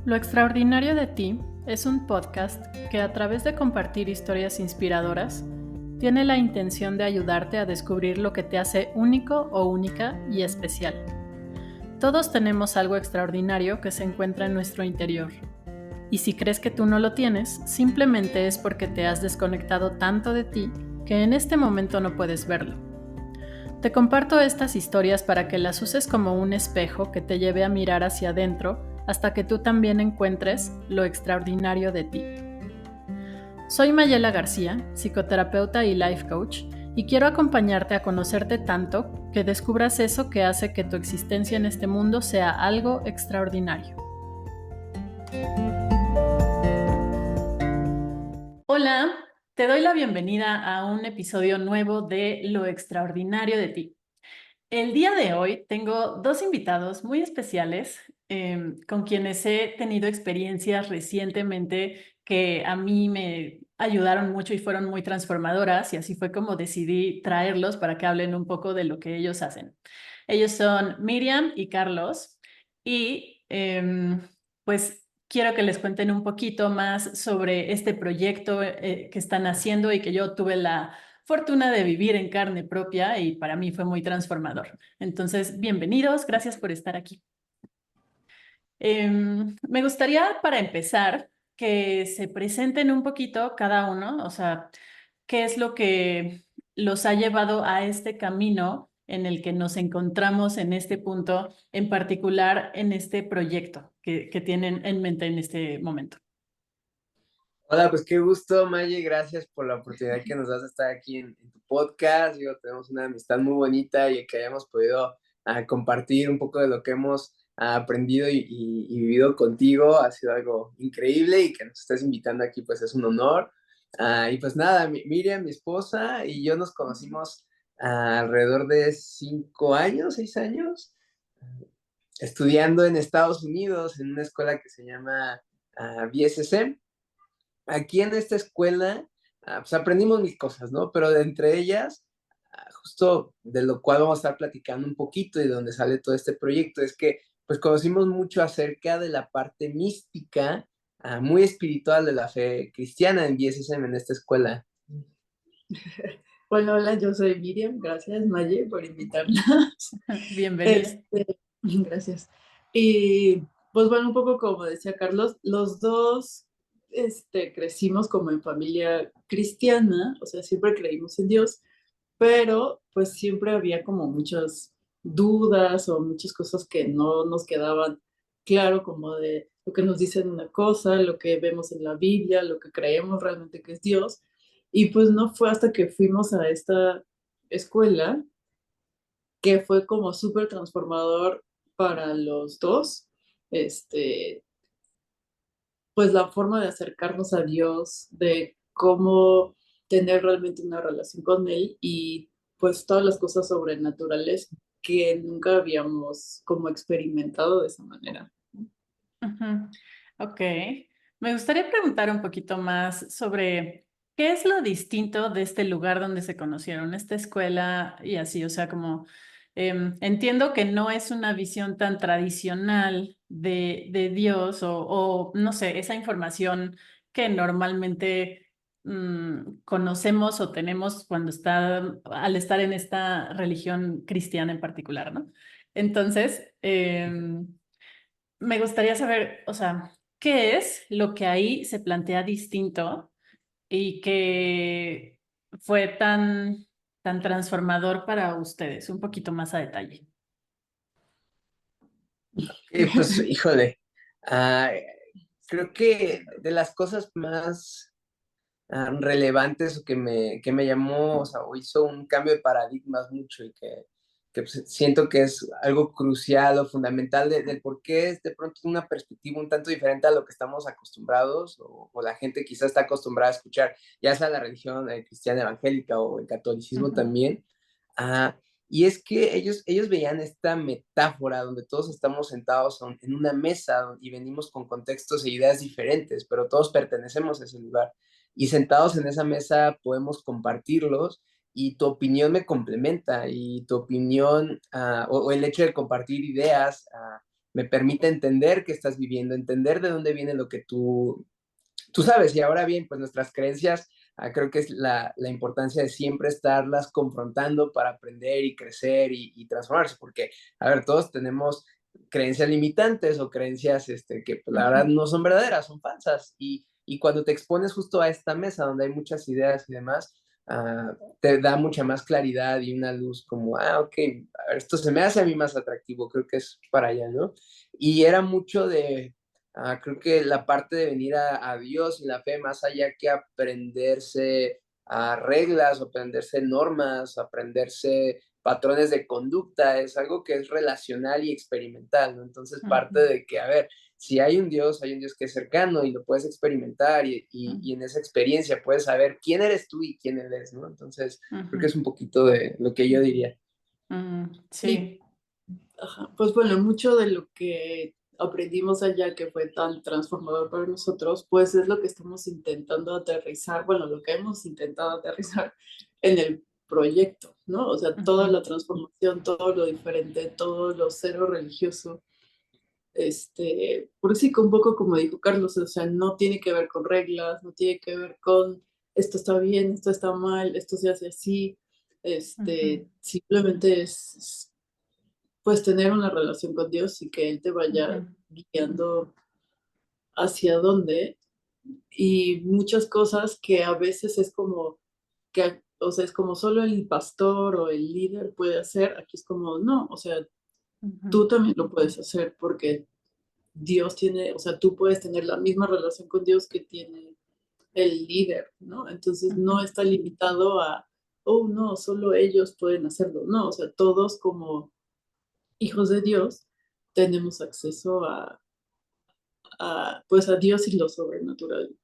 Lo extraordinario de ti es un podcast que a través de compartir historias inspiradoras tiene la intención de ayudarte a descubrir lo que te hace único o única y especial. Todos tenemos algo extraordinario que se encuentra en nuestro interior. Y si crees que tú no lo tienes, simplemente es porque te has desconectado tanto de ti que en este momento no puedes verlo. Te comparto estas historias para que las uses como un espejo que te lleve a mirar hacia adentro hasta que tú también encuentres lo extraordinario de ti. Soy Mayela García, psicoterapeuta y life coach, y quiero acompañarte a conocerte tanto que descubras eso que hace que tu existencia en este mundo sea algo extraordinario. Hola, te doy la bienvenida a un episodio nuevo de Lo extraordinario de ti. El día de hoy tengo dos invitados muy especiales con quienes he tenido experiencias recientemente que a mí me ayudaron mucho y fueron muy transformadoras, y así fue como decidí traerlos para que hablen un poco de lo que ellos hacen. Ellos son Miriam y Carlos y pues quiero que les cuenten un poquito más sobre este proyecto que están haciendo y que yo tuve la fortuna de vivir en carne propia y para mí fue muy transformador. Entonces, bienvenidos, gracias por estar aquí. Me gustaría, para empezar, que se presenten un poquito cada uno, o sea, qué es lo que los ha llevado a este camino en el que nos encontramos en este punto, en particular en este proyecto que tienen en mente en este momento. Hola, pues qué gusto, Maye, gracias por la oportunidad que nos das de estar aquí en tu podcast. Digo, tenemos una amistad muy bonita y que hayamos podido compartir un poco de lo que hemos aprendido y vivido contigo. Ha sido algo increíble y que nos estés invitando aquí, pues es un honor. Y pues nada, Miriam, mi esposa, y yo nos conocimos alrededor de 5 años, 6 años, estudiando en Estados Unidos en una escuela que se llama BSSM. Aquí en esta escuela, pues aprendimos mil cosas, ¿no? Pero de entre ellas, justo de lo cual vamos a estar platicando un poquito y de donde sale todo este proyecto, es que pues conocimos mucho acerca de la parte mística, muy espiritual de la fe cristiana en BSSM, en esta escuela. Hola, yo soy Miriam, gracias Maye por invitarnos. Bienvenida. Gracias. Y pues bueno, un poco como decía Carlos, los dos crecimos como en familia cristiana, o sea, siempre creímos en Dios, pero pues siempre había como muchas dudas o muchas cosas que no nos quedaban claro, como de lo que nos dicen una cosa, lo que vemos en la Biblia, lo que creemos realmente que es Dios. Y pues no fue hasta que fuimos a esta escuela que fue como súper transformador para los dos. Este, pues la forma de acercarnos a Dios, de cómo tener realmente una relación con Él y pues todas las cosas sobrenaturales que nunca habíamos como experimentado de esa manera. Uh-huh. Ok. Me gustaría preguntar un poquito más sobre qué es lo distinto de este lugar donde se conocieron, esta escuela y así, o sea, como entiendo que no es una visión tan tradicional de Dios o no sé, esa información que normalmente conocemos o tenemos cuando al estar en esta religión cristiana en particular, ¿no? Entonces, me gustaría saber, o sea, ¿qué es lo que ahí se plantea distinto y que fue tan transformador para ustedes? Un poquito más a detalle. Pues, híjole, ah, creo que de las cosas más relevantes o que me llamó, o sea, o hizo un cambio de paradigmas mucho y que pues, siento que es algo crucial o fundamental del por qué es de pronto una perspectiva un tanto diferente a lo que estamos acostumbrados o la gente quizás está acostumbrada a escuchar, ya sea la religión cristiana evangélica o el catolicismo también. Ah, y es que ellos veían esta metáfora donde todos estamos sentados en una mesa y venimos con contextos e ideas diferentes, pero todos pertenecemos a ese lugar y sentados en esa mesa podemos compartirlos y tu opinión me complementa y tu opinión o el hecho de compartir ideas me permite entender qué estás viviendo, entender de dónde viene lo que tú sabes. Y ahora bien, pues nuestras creencias, creo que es la importancia de siempre estarlas confrontando para aprender y crecer y transformarse, porque, a ver, todos tenemos creencias limitantes o creencias que pues, la verdad no son verdaderas, son falsas. Y cuando te expones justo a esta mesa donde hay muchas ideas y demás, te da mucha más claridad y una luz como, ok, a ver, esto se me hace a mí más atractivo, creo que es para allá, ¿no? Y era mucho de, creo que la parte de venir a Dios y la fe, más allá que aprenderse a reglas, aprenderse normas, aprenderse patrones de conducta, es algo que es relacional y experimental, ¿no? Entonces parte de que, a ver, si hay un Dios que es cercano y lo puedes experimentar y en esa experiencia puedes saber quién eres tú y quién eres, ¿no? Entonces creo que es un poquito de lo que yo diría. Sí. Ajá. Pues bueno, mucho de lo que aprendimos allá que fue tan transformador para nosotros, pues es lo que estamos intentando aterrizar, bueno, lo que hemos intentado aterrizar en el proyecto, ¿no? O sea, toda la transformación, todo lo diferente, todo lo cero religioso, por sí que un poco como dijo Carlos, o sea, no tiene que ver con reglas, no tiene que ver con esto está bien, esto está mal, esto se hace así, simplemente es pues tener una relación con Dios y que Él te vaya guiando hacia dónde y muchas cosas que a veces es como que, o sea, es como solo el pastor o el líder puede hacer, aquí es como, no, o sea, tú también lo puedes hacer porque Dios tiene, o sea, tú puedes tener la misma relación con Dios que tiene el líder, ¿no? Entonces no está limitado a, oh, no, solo ellos pueden hacerlo, no, o sea, todos como hijos de Dios tenemos acceso pues a Dios y lo sobrenatural.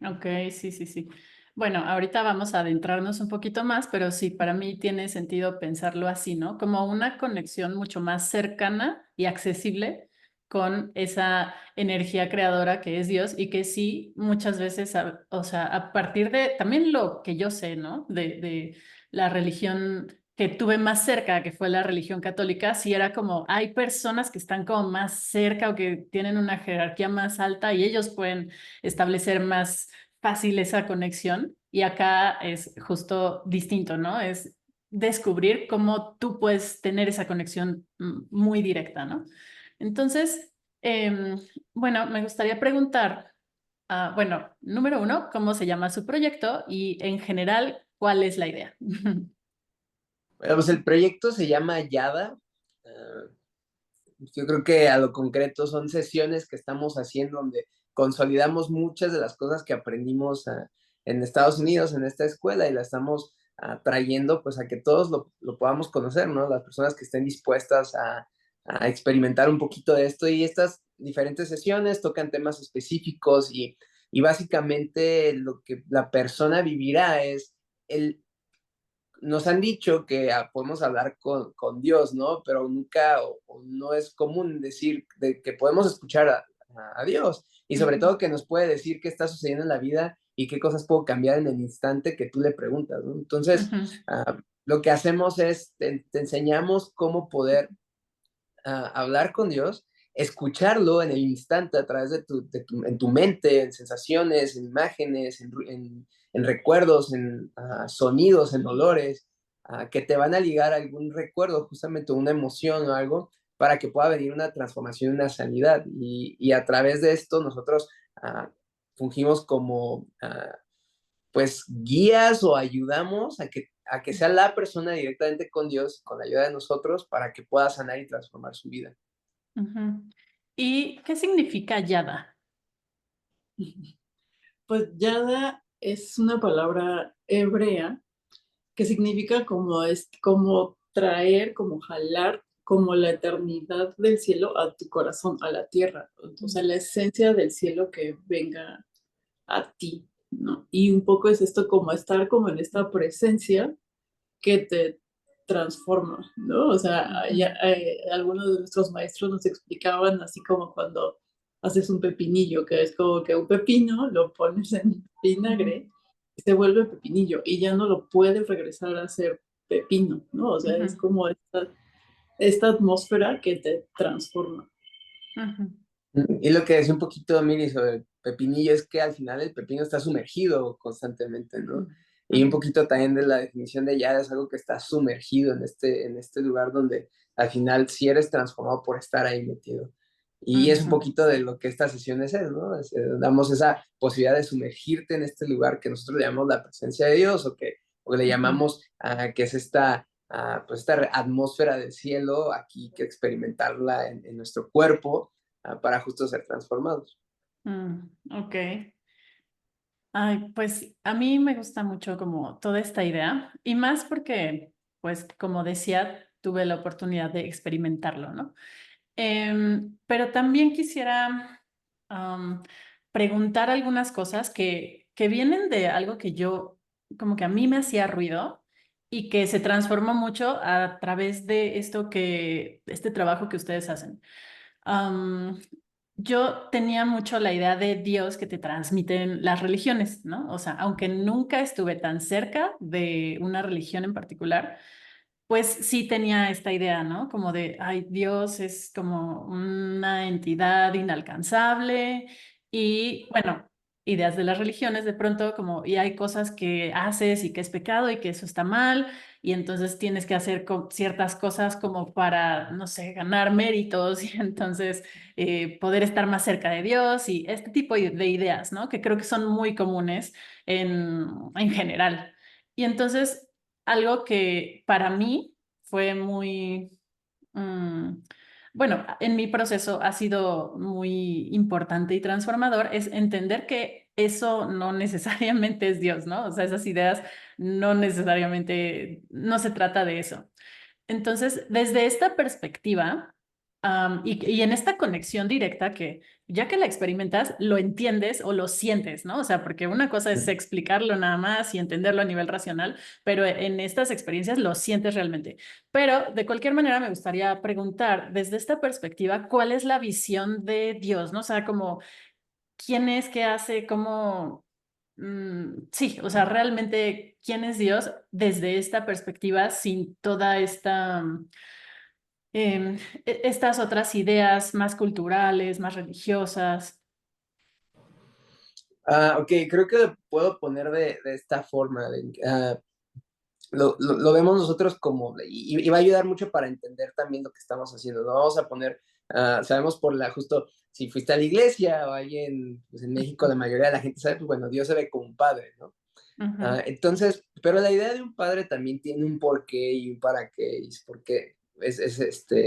Ok, sí, sí, sí. Bueno, ahorita vamos a adentrarnos un poquito más, pero sí, para mí tiene sentido pensarlo así, ¿no? Como una conexión mucho más cercana y accesible con esa energía creadora que es Dios y que sí, muchas veces, o sea, a partir de también lo que yo sé, ¿no? De la religión que tuve más cerca, que fue la religión católica, sí era como, hay personas que están como más cerca o que tienen una jerarquía más alta y ellos pueden establecer más fácil esa conexión. Y acá es justo distinto, ¿no? Es descubrir cómo tú puedes tener esa conexión muy directa, ¿no? Entonces, bueno, me gustaría preguntar, bueno, número uno, ¿cómo se llama su proyecto? Y en general, ¿cuál es la idea? Bueno, pues el proyecto se llama Yada. Yo creo que a lo concreto son sesiones que estamos haciendo donde consolidamos muchas de las cosas que aprendimos en Estados Unidos, en esta escuela, y la estamos trayendo pues a que todos lo podamos conocer, ¿no? Las personas que estén dispuestas a experimentar un poquito de esto. Y estas diferentes sesiones tocan temas específicos y básicamente lo que la persona vivirá es el nos han dicho que podemos hablar con Dios, ¿no? Pero nunca o no es común decir de que podemos escuchar a Dios y sobre todo que nos puede decir qué está sucediendo en la vida y qué cosas puedo cambiar en el instante que tú le preguntas, ¿no? Entonces, lo que hacemos es, te enseñamos cómo poder hablar con Dios, escucharlo en el instante a través en tu mente, en sensaciones, en imágenes, en recuerdos, en sonidos, en olores, que te van a ligar a algún recuerdo, justamente una emoción o algo, para que pueda venir una transformación, una sanidad. Y a través de esto nosotros fungimos como pues guías o ayudamos a que sea la persona directamente con Dios, con la ayuda de nosotros, para que pueda sanar y transformar su vida. ¿Y qué significa yada? Pues yada es una palabra hebrea que significa como traer, como jalar, como la eternidad del cielo a tu corazón, a la tierra. O sea, la esencia del cielo que venga a ti, ¿no? Y un poco es esto como estar como en esta presencia que te transforma, ¿no? O sea, algunos de nuestros maestros nos explicaban así como cuando haces un pepinillo, que es como que un pepino lo pones en vinagre y se vuelve pepinillo y ya no lo puedes regresar a ser pepino, ¿no? O sea, es como esta esta atmósfera que te transforma. Ujú. Y lo que decía un poquito Miri sobre el pepinillo es que al final el pepino está sumergido constantemente, ¿no? Y un Ujú. poquito también de la definición de ya es algo que está sumergido en este lugar donde al final sí eres transformado por estar ahí metido. Y es un Ujú. poquito de lo que estas sesiones es, ¿no? Damos esa posibilidad de sumergirte en este lugar que nosotros le llamamos la presencia de Dios o le Ujú. llamamos que es esta, pues esta atmósfera del cielo aquí que experimentarla en nuestro cuerpo para justo ser transformados. Ok. Ay, pues a mí me gusta mucho como toda esta idea y más porque, pues como decía, tuve la oportunidad de experimentarlo, ¿no? Pero también quisiera am, preguntar algunas cosas que vienen de algo que yo, como que a mí me hacía ruido y que se transformó mucho a través de este trabajo que ustedes hacen. Am, yo tenía mucho la idea de Dios que te transmiten las religiones, ¿no? O sea, aunque nunca estuve tan cerca de una religión en particular, pues sí tenía esta idea, ¿no? Como de, ay, Dios es como una entidad inalcanzable y, bueno, ideas de las religiones de pronto como, y hay cosas que haces y que es pecado y que eso está mal y entonces tienes que hacer ciertas cosas como para, no sé, ganar méritos y entonces poder estar más cerca de Dios y este tipo de ideas, ¿no? Que creo que son muy comunes en general. Y entonces algo que para mí fue muy, mm, bueno, en mi proceso ha sido muy importante y transformador, es entender que eso no necesariamente es Dios, ¿no? O sea, esas ideas no necesariamente, no se trata de eso. Entonces, desde esta perspectiva, y en esta conexión directa que ya que la experimentas, lo entiendes o lo sientes, ¿no? O sea, porque una cosa es explicarlo nada más y entenderlo a nivel racional, pero en estas experiencias lo sientes realmente. Pero de cualquier manera me gustaría preguntar, desde esta perspectiva, ¿cuál es la visión de Dios, ¿no? O sea, como quién es, qué hace, cómo... sí, o sea, realmente, ¿quién es Dios desde esta perspectiva sin toda esta estas otras ideas más culturales, más religiosas? Ok, creo que lo puedo poner de esta forma. Lo vemos nosotros como, y va a ayudar mucho para entender también lo que estamos haciendo. No vamos a poner, sabemos por justo, si fuiste a la iglesia o ahí pues en México, la mayoría de la gente sabe, pues bueno, Dios se ve como un padre, ¿no? Ujú. Entonces, pero la idea de un padre también tiene un porqué y un para qué, y es porque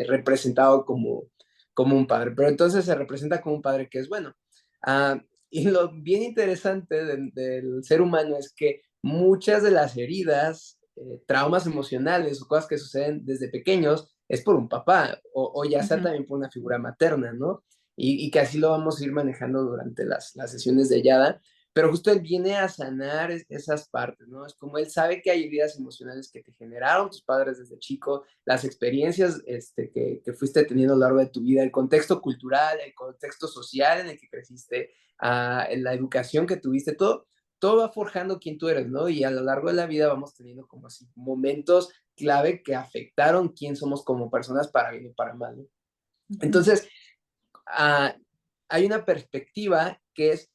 representado como un padre, pero entonces se representa como un padre que es bueno. Ah, y lo bien interesante del ser humano es que muchas de las heridas, traumas emocionales o cosas que suceden desde pequeños es por un papá o ya sea Ujú. también por una figura materna, ¿no? Y que así lo vamos a ir manejando durante las sesiones de Yada, pero justo él viene a sanar esas partes, ¿no? Es como él sabe que hay heridas emocionales que te generaron tus padres desde chico, las experiencias que fuiste teniendo a lo largo de tu vida, el contexto cultural, el contexto social en el que creciste, la educación que tuviste, todo va forjando quién tú eres, ¿no? Y a lo largo de la vida vamos teniendo como así momentos clave que afectaron quién somos como personas para bien o para mal, ¿no? Ujú. Entonces, uh, hay una perspectiva que es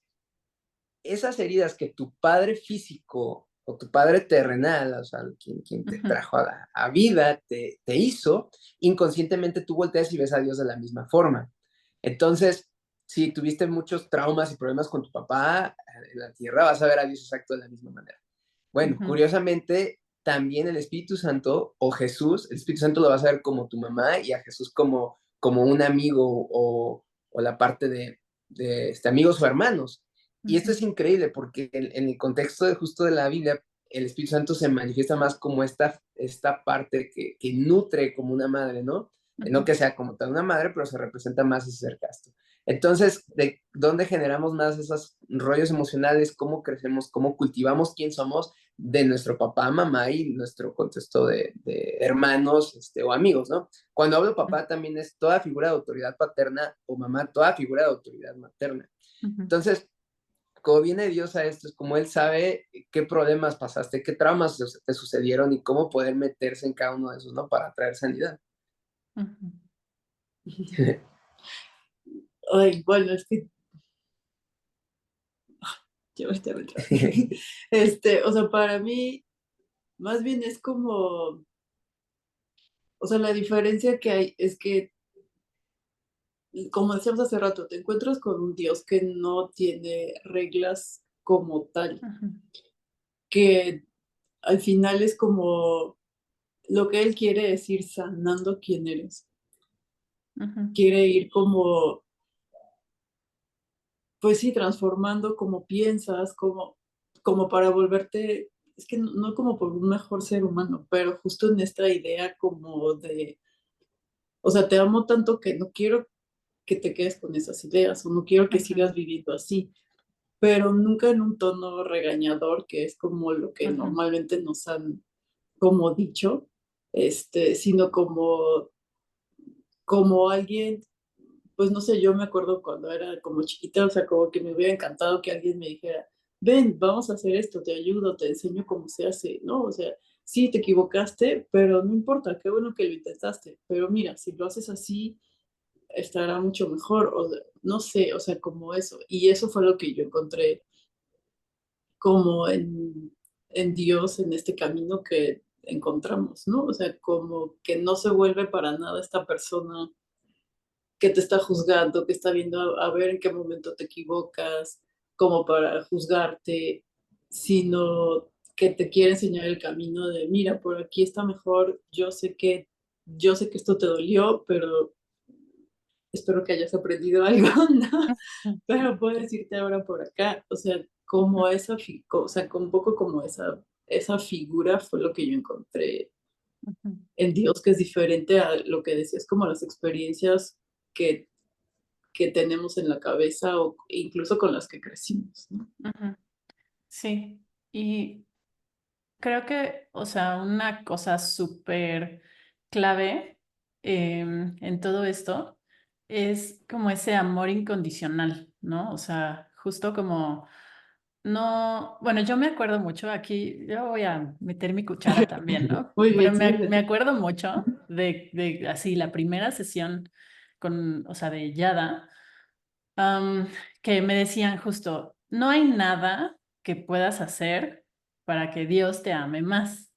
esas heridas que tu padre físico o tu padre terrenal, o sea, quien te Ujú. trajo a vida, te hizo, inconscientemente tú volteas y ves a Dios de la misma forma. Entonces, si tuviste muchos traumas y problemas con tu papá en la tierra, vas a ver a Dios exacto de la misma manera. Bueno, Ujú. curiosamente, también el Espíritu Santo o Jesús, el Espíritu Santo lo vas a ver como tu mamá y a Jesús como un amigo o la parte de amigos o hermanos. Y esto Ujú. es increíble porque en el contexto justo de la Biblia, el Espíritu Santo se manifiesta más como esta parte que nutre como una madre, ¿no? No Ujú. que sea como tal una madre, pero se representa más ese cercastro. Entonces, ¿de dónde generamos más esos rollos emocionales? ¿Cómo crecemos? ¿Cómo cultivamos quién somos? De nuestro papá, mamá y nuestro contexto de hermanos o amigos, ¿no? Cuando hablo papá también es toda figura de autoridad paterna o mamá, toda figura de autoridad materna. Ujú. Entonces, como viene Dios a esto, es como Él sabe qué problemas pasaste, qué traumas te sucedieron y cómo poder meterse en cada uno de esos, ¿no? Para traer sanidad. Ujú. Ay, bueno, es que ya me está entrando. O sea, para mí, más bien es como, o sea, la diferencia que hay es que, como decíamos hace rato, te encuentras con un Dios que no tiene reglas como tal, Ujú. que al final es como lo que Él quiere es ir sanando quién eres, Ujú. quiere ir como, pues sí, transformando como piensas, como para volverte, es que no como por un mejor ser humano, pero justo en esta idea como de, o sea, te amo tanto que no quiero que te quedes con esas ideas o no quiero que Ujú. sigas viviendo así, pero nunca en un tono regañador, que es como lo que Ujú. normalmente nos han como dicho, sino como alguien, pues no sé, yo me acuerdo cuando era como chiquita, o sea, como que me hubiera encantado que alguien me dijera, ven, vamos a hacer esto, te ayudo, te enseño cómo se hace, ¿no? O sea, sí, te equivocaste, pero no importa, qué bueno que lo intentaste, pero mira, si lo haces así, estará mucho mejor, o no sé, o sea, como eso. Y eso fue lo que yo encontré como en Dios, en este camino que encontramos, ¿no? O sea, como que no se vuelve para nada esta persona que te está juzgando, que está viendo a ver en qué momento te equivocas, como para juzgarte, sino que te quiere enseñar el camino de, mira, por aquí está mejor, yo sé que esto te dolió, pero espero que hayas aprendido algo, ¿no? Pero puedes irte ahora por acá, o sea, Ujú. como o sea, un poco como esa figura fue lo que yo encontré Ujú. en Dios, que es diferente a lo que decías, como las experiencias que, que tenemos en la cabeza o incluso con las que crecimos, ¿no? Ujú. Sí, y creo que, o sea, una cosa súper clave en todo esto es como ese amor incondicional, ¿no? O sea, justo como no, bueno, yo me acuerdo mucho aquí, yo voy a meter mi cuchara también, ¿no? Muy Pero bien, sí. me acuerdo mucho de así la primera sesión con, o sea, de Yada, am, que me decían justo, no hay nada que puedas hacer para que Dios te ame más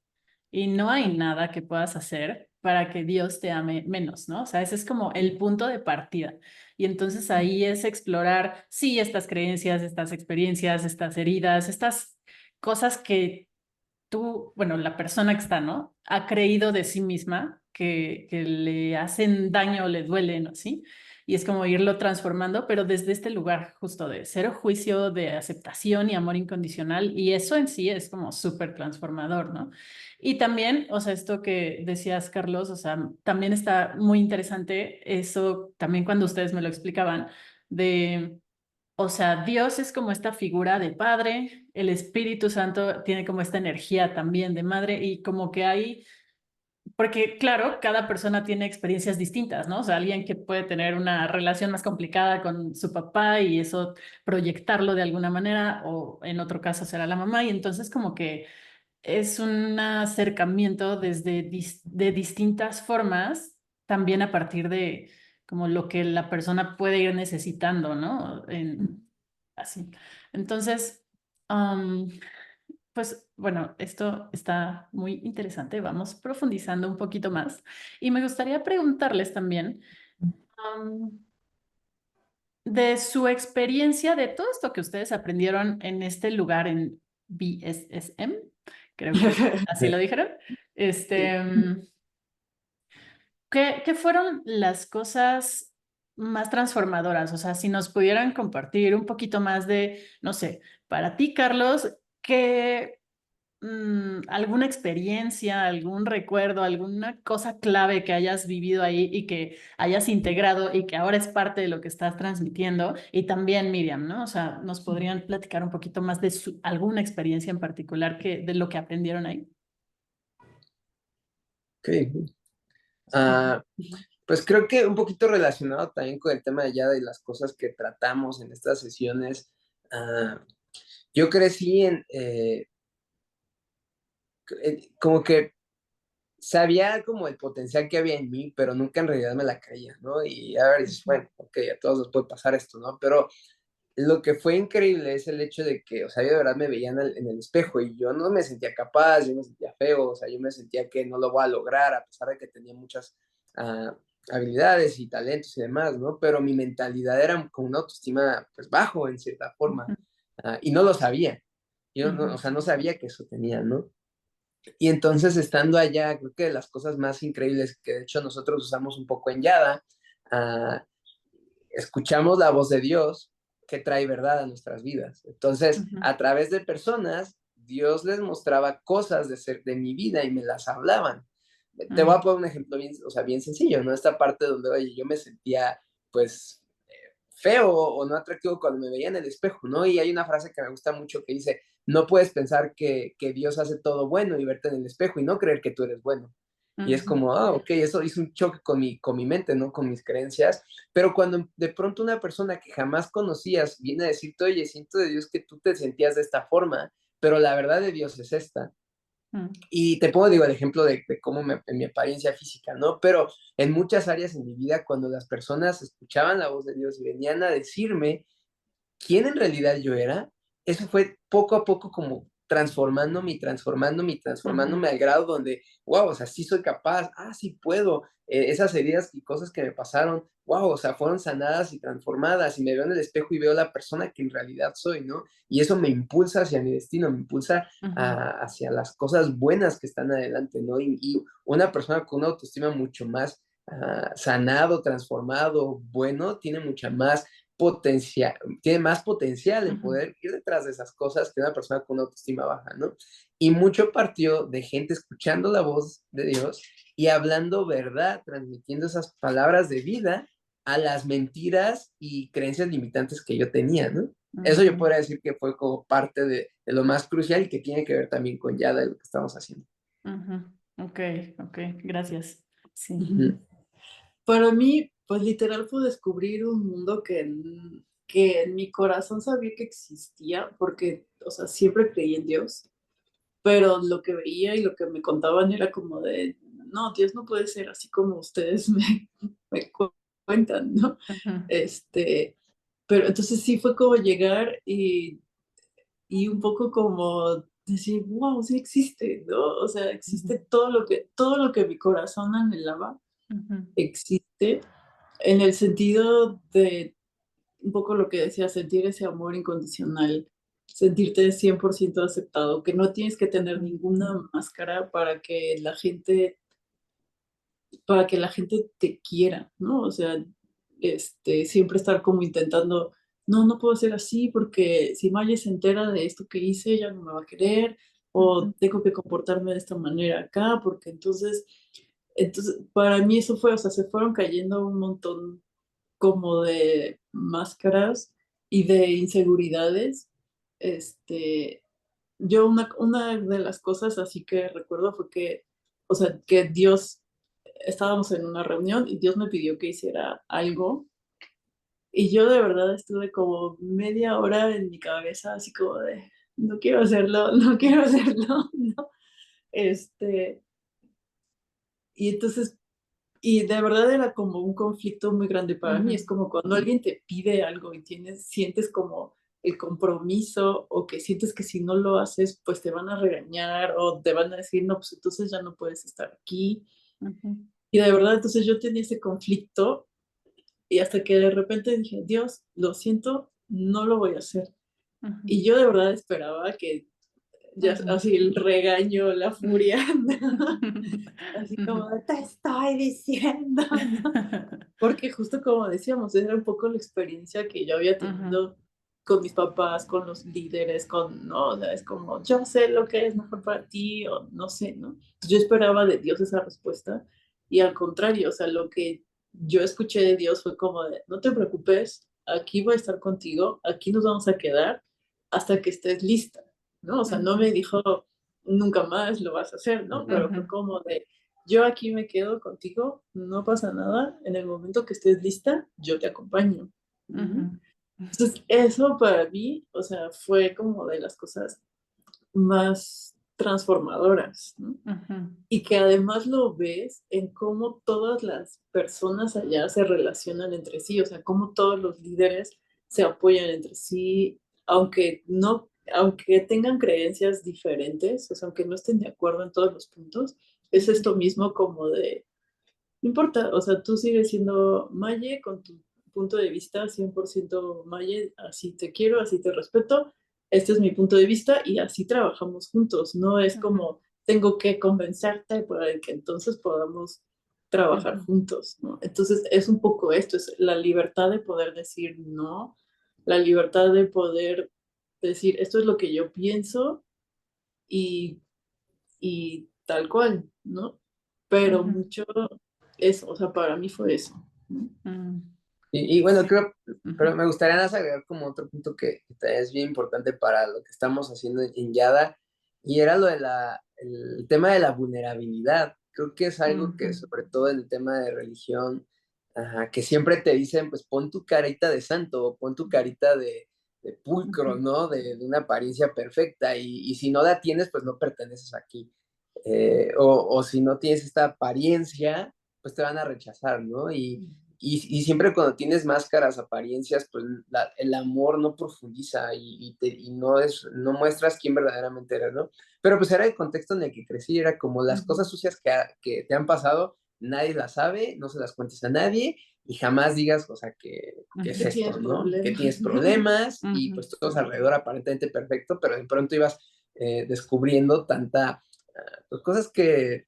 y no hay nada que puedas hacer para que Dios te ame menos, ¿no? O sea, ese es como el punto de partida. Y entonces ahí es explorar, sí, estas creencias, estas experiencias, estas heridas, estas cosas que tú, bueno, la persona que está, ¿no? Ha creído de sí misma que le hacen daño o le duelen, ¿no? ¿Sí? Y es como irlo transformando, pero desde este lugar justo de cero juicio, de aceptación y amor incondicional. Y eso en sí es como súper transformador, ¿no? Y también, o sea, esto que decías, Carlos, o sea, también está muy interesante eso, también cuando ustedes me lo explicaban, de o sea, Dios es como esta figura de padre, el Espíritu Santo tiene como esta energía también de madre y como que hay, porque claro, cada persona tiene experiencias distintas, ¿no? O sea, alguien que puede tener una relación más complicada con su papá y eso proyectarlo de alguna manera o en otro caso será la mamá y entonces como que es un acercamiento desde de distintas formas, también a partir de como lo que la persona puede ir necesitando, ¿no? Así. Entonces, am, pues bueno, esto está muy interesante. Vamos profundizando un poquito más. Y me gustaría preguntarles también, am, de su experiencia, de todo esto que ustedes aprendieron en este lugar en BSSM, creo que así lo dijeron. Sí. Este, ¿qué fueron las cosas más transformadoras? O sea, si nos pudieran compartir un poquito más de, no sé, para ti, Carlos, ¿qué alguna experiencia, algún recuerdo, alguna cosa clave que hayas vivido ahí y que hayas integrado y que ahora es parte de lo que estás transmitiendo? Y también Miriam, ¿no? O sea, ¿nos podrían platicar un poquito más de alguna experiencia en particular de lo que aprendieron ahí? Ok. Ah, pues creo que un poquito relacionado también con el tema de Yada y las cosas que tratamos en estas sesiones. ah, yo crecí como que sabía como el potencial que había en mí, pero nunca en realidad me la creía, ¿no? Y a ver, dices, bueno, ok, a todos nos puede pasar esto, ¿no? Pero lo que fue increíble es el hecho de que, o sea, yo de verdad me veía en el espejo y yo no me sentía capaz, yo me sentía feo, o sea, yo me sentía que no lo voy a lograr, a pesar de que tenía muchas ah, habilidades y talentos y demás, ¿no? Pero mi mentalidad era con una autoestima, pues, bajo, en cierta forma, Ujú, y no lo sabía. Yo, no, ujú, o sea, no sabía que eso tenía, ¿no? Y entonces, estando allá, creo que de las cosas más increíbles que de hecho nosotros usamos un poco en Yada, ah, escuchamos la voz de Dios que trae verdad a nuestras vidas. Entonces, ujú, a través de personas, Dios les mostraba cosas de mi vida y me las hablaban. Te voy a mm, poner un ejemplo bien, o sea, bien sencillo, ¿no? Esta parte donde, oye, yo me sentía, pues, feo o no atractivo cuando me veía en el espejo, ¿no? Y hay una frase que me gusta mucho que dice, no puedes pensar que Dios hace todo bueno y verte en el espejo y no creer que tú eres bueno. Y es ujú, como, ok, eso hizo un choque con mi mente, ¿no? Con mis creencias. Pero cuando de pronto una persona que jamás conocías viene a decirte, oye, siento de Dios que tú te sentías de esta forma, pero la verdad de Dios es esta. mm, Y te pongo, digo, el ejemplo de cómo en mi apariencia física, ¿no? Pero en muchas áreas en mi vida, cuando las personas escuchaban la voz de Dios y venían a decirme quién en realidad yo era, eso fue poco a poco como transformándome y transformándome y ujú, transformándome al grado donde, wow, o sea, sí soy capaz, sí puedo, esas heridas y cosas que me pasaron, wow, o sea, fueron sanadas y transformadas y me veo en el espejo y veo la persona que en realidad soy, ¿no? Y eso me impulsa hacia mi destino, me impulsa ujú, hacia las cosas buenas que están adelante, ¿no? Y una persona con una autoestima mucho más sanado, transformado, bueno, tiene mucha más potencial, tiene más potencial en ujú, poder ir detrás de esas cosas que una persona con una autoestima baja, ¿no? Y mucho partió de gente escuchando la voz de Dios y hablando verdad, transmitiendo esas palabras de vida a las mentiras y creencias limitantes que yo tenía, ¿no? Eso yo ujú, podría decir que fue como parte de lo más crucial y que tiene que ver también con ya de lo que estamos haciendo. ujú. Ok, ok, gracias. Sí. Ujú. Para mí, pues literal fue descubrir un mundo que en mi corazón sabía que existía, porque, o sea, siempre creí en Dios, pero lo que veía y lo que me contaban era como de, no, Dios no puede ser así como ustedes me cuentan, ¿no? Ujú, Este, pero entonces sí fue como llegar y un poco como decir, wow, sí existe, ¿no? O sea, ujú, existe todo lo que mi corazón anhelaba, ujú, existe en el sentido de un poco lo que decía, sentir ese amor incondicional, sentirte 100% aceptado, que no tienes que tener ujú, ninguna máscara para que la gente te quiera, ¿no? O sea, siempre estar como intentando, no, no puedo ser así porque si Maya se entera de esto que hice, ya no me va a querer, o ujú, tengo que comportarme de esta manera acá, porque entonces, para mí eso fue, o sea, se fueron cayendo un montón como de máscaras y de inseguridades. Este, yo una de las cosas así que recuerdo fue que, o sea, que Dios, estábamos en una reunión y Dios me pidió que hiciera algo y yo de verdad estuve como media hora en mi cabeza así como de, no quiero hacerlo, no quiero hacerlo, ¿no? Este, y entonces y de verdad era como un conflicto muy grande para mí. ujú, Es como cuando alguien te pide algo y sientes como el compromiso o que sientes que si no lo haces, pues te van a regañar o te van a decir, no, pues entonces ya no puedes estar aquí. ujú, Y de verdad, entonces yo tenía ese conflicto y hasta que de repente dije, Dios, lo siento, no lo voy a hacer. ujú, Y yo de verdad esperaba que ya ujú. así el regaño, la furia, así Ujú. como, te estoy diciendo, ¿no? Porque justo como decíamos, era un poco la experiencia que yo había Ujú, tenido con mis papás, con los líderes, no, o sea, es como, yo sé lo que es mejor para ti, o no sé, ¿no? Yo esperaba de Dios esa respuesta, y al contrario, o sea, lo que yo escuché de Dios fue como de, no te preocupes, aquí voy a estar contigo, aquí nos vamos a quedar hasta que estés lista, ¿no? O sea, no ujú, me dijo, nunca más lo vas a hacer, ¿no? Pero ujú, fue como de, yo aquí me quedo contigo, no pasa nada, en el momento que estés lista, yo te acompaño. ¿No? ujú, Entonces, eso para mí, o sea, fue como de las cosas más, transformadoras, ¿no? Ujú, Y que además lo ves en cómo todas las personas allá se relacionan entre sí, o sea, cómo todos los líderes se apoyan entre sí, aunque tengan creencias diferentes, o sea, aunque no estén de acuerdo en todos los puntos, es esto mismo como de, no importa, o sea, tú sigues siendo Maye con tu punto de vista 100% Maye, así te quiero, así te respeto, este es mi punto de vista y así trabajamos juntos, no es ujú, como tengo que convencerte para que entonces podamos trabajar ujú, juntos, ¿no? Entonces es un poco esto, es la libertad de poder decir no, la libertad de poder decir esto es lo que yo pienso y, y tal cual, ¿no? Pero ujú, mucho eso, o sea, para mí fue eso, ¿no? mm, Y bueno, sí. creo, pero Ujú, me gustaría más agregar como otro punto que es bien importante para lo que estamos haciendo en Yada, y era lo de el tema de la vulnerabilidad. Creo que es algo ujú, que, sobre todo en el tema de religión, ajá, que siempre te dicen, pues pon tu carita de santo, o pon tu carita de pulcro, ujú, ¿no? De una apariencia perfecta, y si no la tienes, pues no perteneces aquí. O si no tienes esta apariencia, pues te van a rechazar, ¿no? Y siempre cuando tienes máscaras, apariencias, pues el amor no profundiza y no, no muestras quién verdaderamente eres, ¿no? Pero pues era el contexto en el que crecí, era como las ujú, cosas sucias que te han pasado, nadie las sabe, no se las cuentes a nadie y jamás digas, o sea, que es Que ujú, tienes esto, ¿no? Que problemas. tienes problemas y ujú, pues todos alrededor aparentemente perfecto, pero de pronto ibas descubriendo pues, cosas que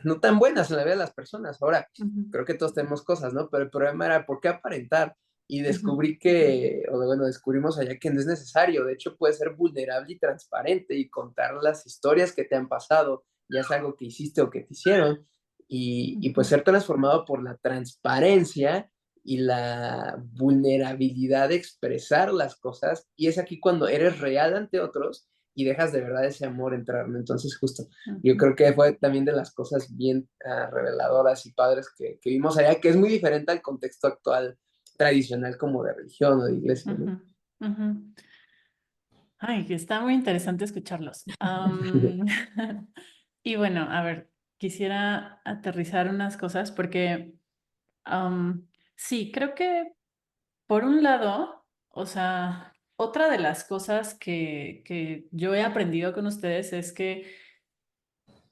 no tan buenas en la vida de las personas. Ahora, ujú, creo que todos tenemos cosas, ¿no? Pero el problema era, ¿por qué aparentar? Y ujú, descubrí que, o bueno, descubrimos allá que no es necesario. De hecho, puedes ser vulnerable y transparente y contar las historias que te han pasado, ya sea algo que hiciste o que te hicieron, y pues ujú. ser transformado por la transparencia y la vulnerabilidad de expresar las cosas. Y es aquí cuando eres real ante otros y dejas de verdad ese amor entrar, ¿no? Entonces, justo yo Ujú, creo que fue también de las cosas bien reveladoras y padres que vimos allá, que es muy diferente al contexto actual tradicional como de religión o de iglesia, ¿no? ujú, ujú. Ay, que está muy interesante escucharlos. Y bueno, a ver, quisiera aterrizar unas cosas porque sí, creo que por un lado, o sea, otra de las cosas que yo he aprendido con ustedes es que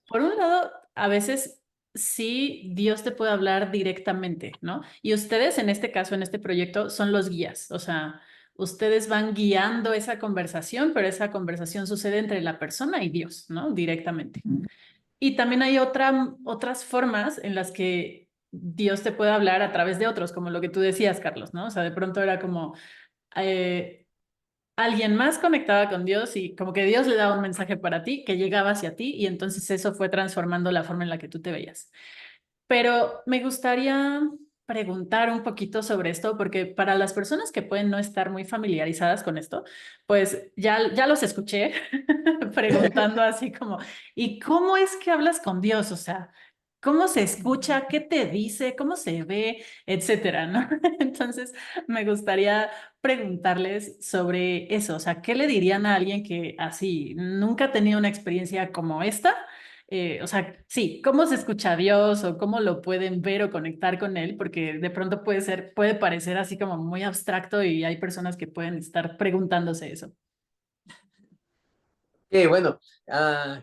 por un lado, a veces sí Dios te puede hablar directamente, ¿no? Y ustedes en este caso, en este proyecto, son los guías, o sea, ustedes van guiando esa conversación, pero esa conversación sucede entre la persona y Dios, ¿no? Directamente. Y también hay otras formas en las que Dios te puede hablar a través de otros, como lo que tú decías, Carlos, ¿no? O sea, de pronto era como... eh, alguien más conectaba con Dios y como que Dios le daba un mensaje para ti que llegaba hacia ti y entonces eso fue transformando la forma en la que tú te veías. Pero me gustaría preguntar un poquito sobre esto porque para las personas que pueden no estar muy familiarizadas con esto, pues ya los escuché preguntando así como, ¿y cómo es que hablas con Dios? O sea, ¿cómo se escucha? ¿Qué te dice? ¿Cómo se ve? Etcétera, ¿no? Entonces, me gustaría preguntarles sobre eso, o sea, ¿qué le dirían a alguien que así nunca ha tenido una experiencia como esta? O sea, sí, ¿cómo se escucha a Dios o cómo lo pueden ver o conectar con él? Porque de pronto puede parecer así como muy abstracto y hay personas que pueden estar preguntándose eso. Bueno, ah,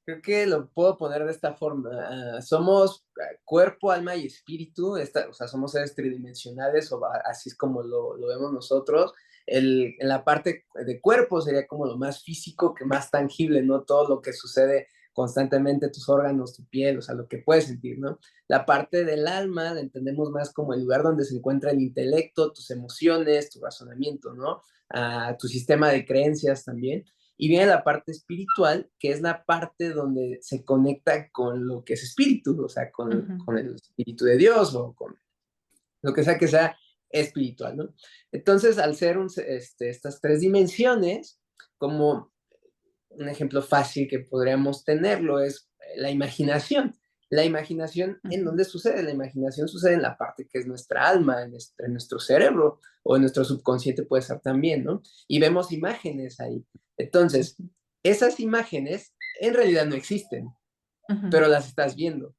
creo que lo puedo poner de esta forma. Somos cuerpo, alma y espíritu, o sea, somos seres tridimensionales, así es como lo vemos nosotros. En la parte de cuerpo sería como lo más físico, que más tangible, ¿no? Todo lo que sucede constantemente, tus órganos, tu piel, o sea, lo que puedes sentir, ¿no? La parte del alma la entendemos más como el lugar donde se encuentra el intelecto, tus emociones, tu razonamiento, ¿no? Tu sistema de creencias también. Y viene la parte espiritual, que es la parte donde se conecta con lo que es espíritu, o sea, Ujú, con el espíritu de Dios o con lo que sea espiritual, ¿no? Entonces, al ser estas tres dimensiones, como un ejemplo fácil que podríamos tenerlo es la imaginación. La imaginación, ¿en ujú, dónde sucede? La imaginación sucede en la parte que es nuestra alma, en nuestro cerebro o en nuestro subconsciente puede ser también, ¿no? Y vemos imágenes ahí. Entonces, ujú, esas imágenes en realidad no existen, pero las estás viendo,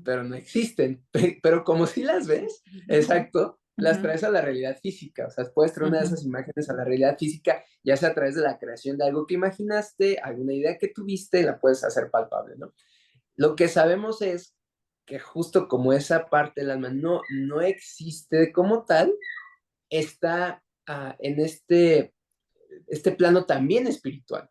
pero no existen, pero como si las ves, exacto, las traes a la realidad física, o sea, puedes traer una de esas imágenes a la realidad física, ya sea a través de la creación de algo que imaginaste, alguna idea que tuviste, la puedes hacer palpable, ¿no? Lo que sabemos es que justo como esa parte del alma no existe como tal, está en este plano también espiritual,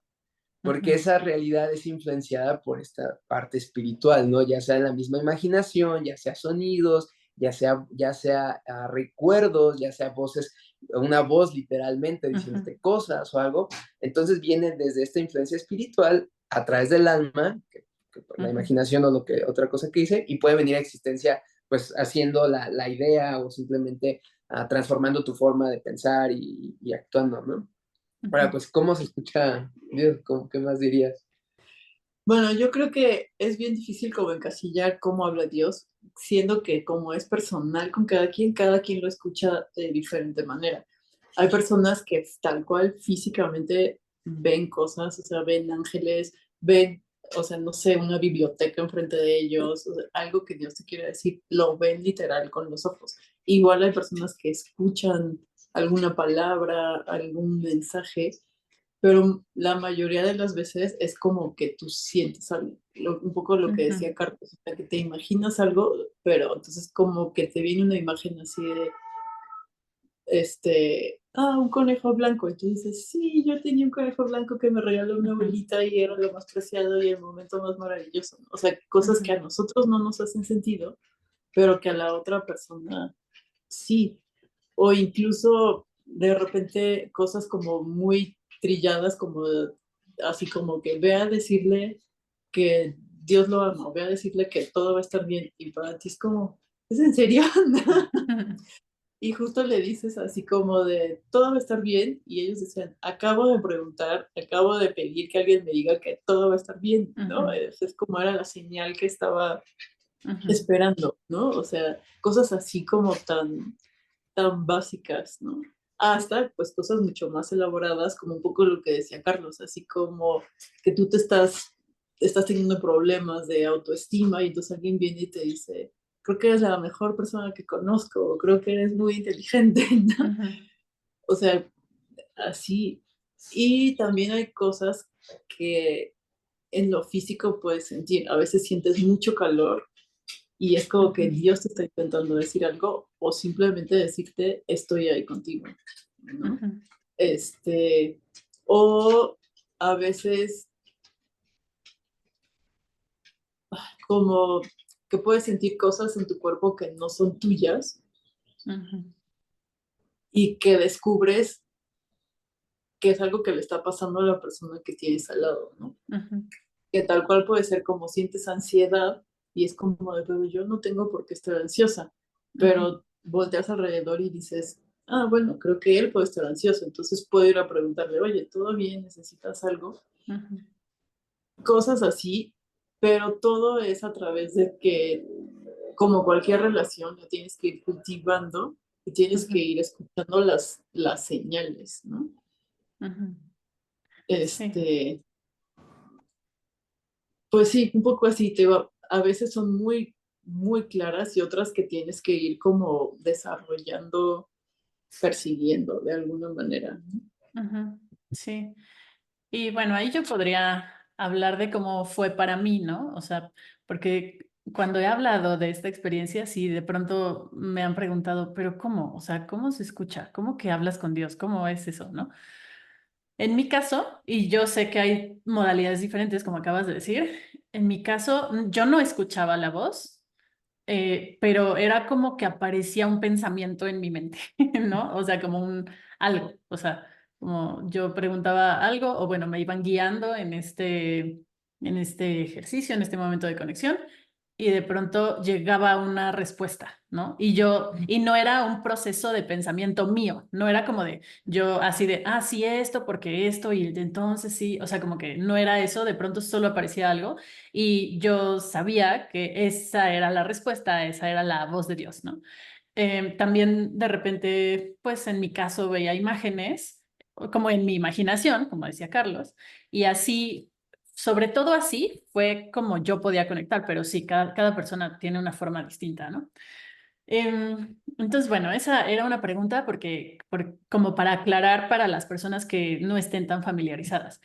porque esa realidad es influenciada por esta parte espiritual, ¿no? Ya sea en la misma imaginación, ya sea sonidos, ya sea recuerdos, ya sea voces, una voz literalmente diciéndote cosas o algo. Entonces viene desde esta influencia espiritual a través del alma, que la imaginación o otra cosa que hice, y puede venir a existencia pues haciendo la idea o simplemente transformando tu forma de pensar y actuando, ¿no? Ahora, pues, ¿cómo se escucha Dios? ¿Qué más dirías? Bueno, yo creo que es bien difícil como encasillar cómo habla Dios, siendo que como es personal con cada quien lo escucha de diferente manera. Hay personas que tal cual físicamente ven cosas, o sea, ven ángeles, ven, o sea, no sé, una biblioteca enfrente de ellos, o sea, algo que Dios te quiere decir, lo ven literal con los ojos. Igual hay personas que escuchan alguna palabra, algún mensaje, pero la mayoría de las veces es como que tú sientes algo, un poco lo que decía Carlos, o sea, que te imaginas algo, pero entonces como que te viene una imagen así de, un conejo blanco, y tú dices, sí, yo tenía un conejo blanco que me regaló mi abuelita y era lo más preciado y el momento más maravilloso, ¿no? O sea, cosas que a nosotros no nos hacen sentido, pero que a la otra persona sí, o incluso de repente cosas como muy trilladas, como así como que ve a decirle que Dios lo ama, ve a decirle que todo va a estar bien, y para ti es como, ¿es en serio? Y justo le dices así como de, todo va a estar bien, y ellos decían, acabo de preguntar, acabo de pedir que alguien me diga que todo va a estar bien, ¿no? Es como era la señal que estaba esperando, ¿no? O sea, cosas así como tan básicas, ¿no? Hasta pues cosas mucho más elaboradas, como un poco lo que decía Carlos, así como que tú estás teniendo problemas de autoestima y entonces alguien viene y te dice, creo que eres la mejor persona que conozco, o creo que eres muy inteligente, ¿no? O sea, así. Y también hay cosas que en lo físico puedes sentir. A veces sientes mucho calor y es como que Dios te está intentando decir algo o simplemente decirte estoy ahí contigo, ¿no? Este, o a veces como que puedes sentir cosas en tu cuerpo que no son tuyas y que descubres que es algo que le está pasando a la persona que tienes al lado, ¿no? Que tal cual puede ser como sientes ansiedad y es como de, pero yo no tengo por qué estar ansiosa, pero volteas alrededor y dices, ah, bueno, creo que él puede estar ansioso, entonces puedo ir a preguntarle, oye, ¿todo bien? ¿Necesitas algo? Cosas así, pero todo es a través de que, como cualquier relación, lo tienes que ir cultivando y tienes que ir escuchando las señales, ¿no? Sí. Este, Pues sí, un poco así, te digo, a veces son muy, muy claras y otras que tienes que ir como desarrollando, persiguiendo de alguna manera, ¿no? Sí. Y bueno, ahí yo podría hablar de cómo fue para mí, ¿no? O sea, porque cuando he hablado de esta experiencia, sí, de pronto me han preguntado, pero ¿cómo? O sea, ¿cómo se escucha? ¿Cómo que hablas con Dios? ¿Cómo es eso, no? En mi caso, y yo sé que hay modalidades diferentes, como acabas de decir, en mi caso, yo no escuchaba la voz, pero era como que aparecía un pensamiento en mi mente, ¿no? O sea, como un algo, o sea, como yo preguntaba algo, o bueno, me iban guiando en este ejercicio, en este momento de conexión, y de pronto llegaba una respuesta, ¿no? Y no era un proceso de pensamiento mío, no era como de yo así de, ah, sí, esto, porque esto, y entonces sí, o sea, como que no era eso, de pronto solo aparecía algo y yo sabía que esa era la respuesta, esa era la voz de Dios, ¿no? También de repente, pues en mi caso veía imágenes como en mi imaginación, como decía Carlos, y así, sobre todo así, fue como yo podía conectar, pero sí, cada persona tiene una forma distinta, ¿no? Entonces, bueno, esa era una pregunta como para aclarar para las personas que no estén tan familiarizadas.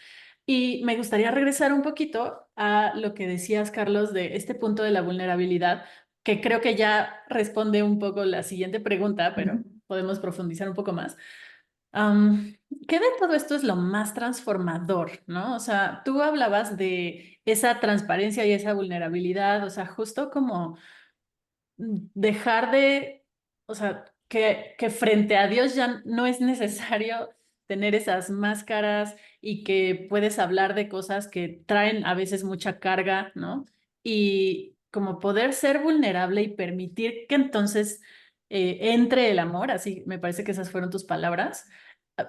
Y me gustaría regresar un poquito a lo que decías, Carlos, de este punto de la vulnerabilidad, que creo que ya responde un poco la siguiente pregunta, pero podemos profundizar un poco más. ¿Qué de todo esto es lo más transformador, no? O sea, tú hablabas de esa transparencia y esa vulnerabilidad, o sea, justo como dejar de, o sea, que frente a Dios ya no es necesario tener esas máscaras y que puedes hablar de cosas que traen a veces mucha carga, ¿no? Y como poder ser vulnerable y permitir que entonces entre el amor, así me parece que esas fueron tus palabras.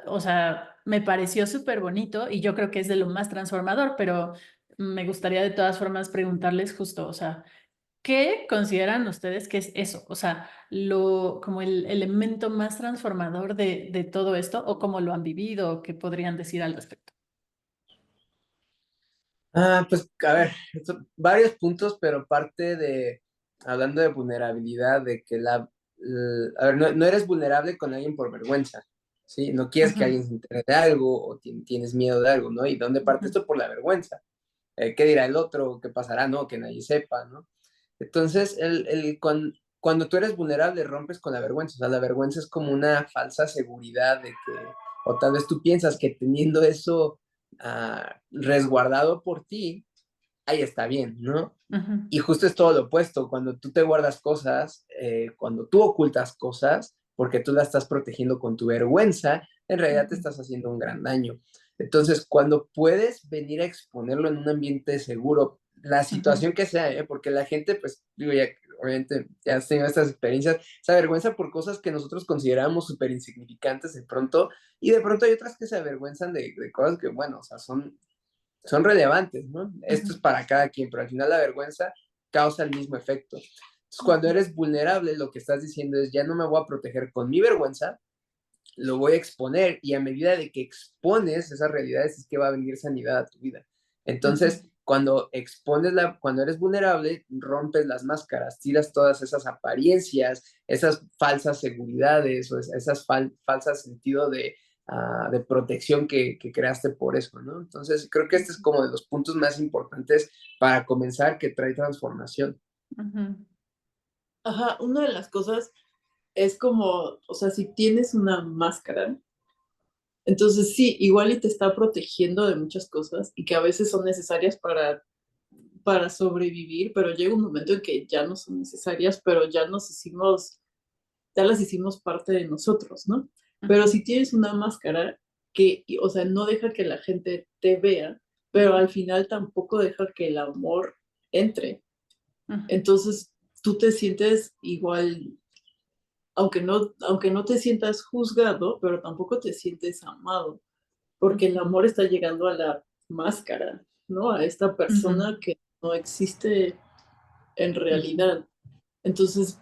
O sea, me pareció súper bonito y yo creo que es de lo más transformador, pero me gustaría de todas formas preguntarles justo, o sea, ¿qué consideran ustedes que es eso? O sea, como el elemento más transformador de todo esto, o cómo lo han vivido, o qué podrían decir al respecto. Pues a ver, varios puntos, pero parte de, hablando de vulnerabilidad, de que a ver, no eres vulnerable con alguien por vergüenza, ¿sí? No quieres que alguien Ujú, se entere de algo o tienes miedo de algo, ¿no? ¿Y dónde parte ujú, esto? Por la vergüenza. ¿Qué dirá el otro? ¿Qué pasará? No, que nadie sepa, ¿no? Entonces, cuando tú eres vulnerable, rompes con la vergüenza. O sea, la vergüenza es como una falsa seguridad de que, o tal vez tú piensas que teniendo eso resguardado por ti, ahí está bien, ¿no? ujú, Y justo es todo lo opuesto, cuando tú te guardas cosas, cuando tú ocultas cosas, porque tú las estás protegiendo con tu vergüenza, en realidad te ujú, estás haciendo un gran daño. Entonces, cuando puedes venir a exponerlo en un ambiente seguro, la ujú, situación que sea, ¿eh? Porque la gente, pues, digo, ya, obviamente, ya has tenido estas experiencias, se avergüenza por cosas que nosotros consideramos súper insignificantes de pronto, y de pronto hay otras que se avergüenzan de cosas que, bueno, o sea, son relevantes, ¿no? Esto es ujú, para cada quien, pero al final la vergüenza causa el mismo efecto. Entonces, cuando ujú, eres vulnerable, lo que estás diciendo es, ya no me voy a proteger con mi vergüenza, lo voy a exponer y a medida de que expones esas realidades es que va a venir sanidad a tu vida. Entonces, ujú, cuando eres vulnerable, rompes las máscaras, tiras todas esas apariencias, esas falsas seguridades o esas falsas sentido de protección que creaste por eso, ¿no? Entonces, creo que este es como de los puntos más importantes para comenzar que trae transformación. ujú, Ajá, una de las cosas es como, o sea, si tienes una máscara, entonces sí, igual y te está protegiendo de muchas cosas y que a veces son necesarias para sobrevivir, pero llega un momento en que ya no son necesarias, pero ya las hicimos parte de nosotros, ¿no? Pero ujú, si tienes una máscara o sea, no deja que la gente te vea, pero al final tampoco deja que el amor entre. ujú, Entonces tú te sientes igual, aunque no te sientas juzgado, pero tampoco te sientes amado, porque el amor está llegando a la máscara, ¿no? A esta ujú, persona que no existe en realidad. Entonces,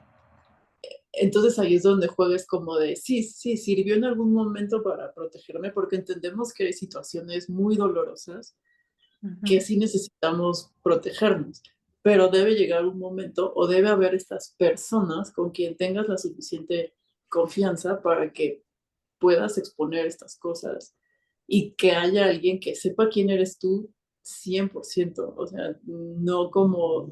entonces ahí es donde juegas como de, sí, sí, sirvió en algún momento para protegerme, porque entendemos que hay situaciones muy dolorosas que ujú, sí necesitamos protegernos, pero debe llegar un momento o debe haber estas personas con quien tengas la suficiente confianza para que puedas exponer estas cosas y que haya alguien que sepa quién eres tú 100%, o sea, no como,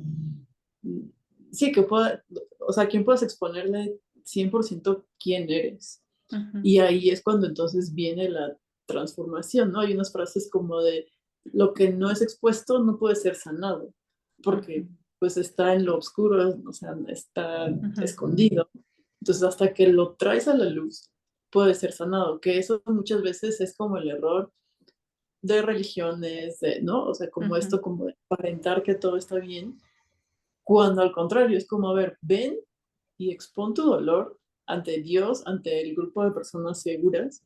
sí, que pueda, o sea, quien puedas exponerle 100% quién eres. ujú, Y ahí es cuando entonces viene la transformación, ¿no? Hay unas frases como de, lo que no es expuesto no puede ser sanado, ujú, porque pues está en lo oscuro, o sea, está ujú, escondido. Entonces, hasta que lo traes a la luz, puede ser sanado, que eso muchas veces es como el error de religiones, ¿no? O sea, como ujú, esto, como de aparentar que todo está bien, cuando al contrario es como, a ver, ven y expón tu dolor ante Dios, ante el grupo de personas seguras,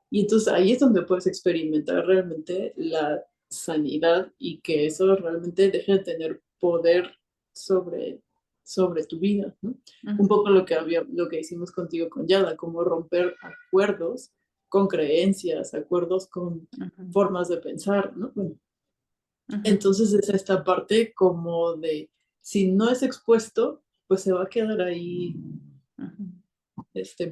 y entonces ahí es donde puedes experimentar realmente la sanidad y que eso realmente deje de tener poder sobre, sobre tu vida, ¿no? Un ujú, poco lo que hicimos contigo con Yada, como romper acuerdos con creencias, acuerdos con Ujú, formas de pensar, ¿no? Bueno, ujú, entonces es esta parte como de, si no es expuesto, pues se va a quedar ahí ujú,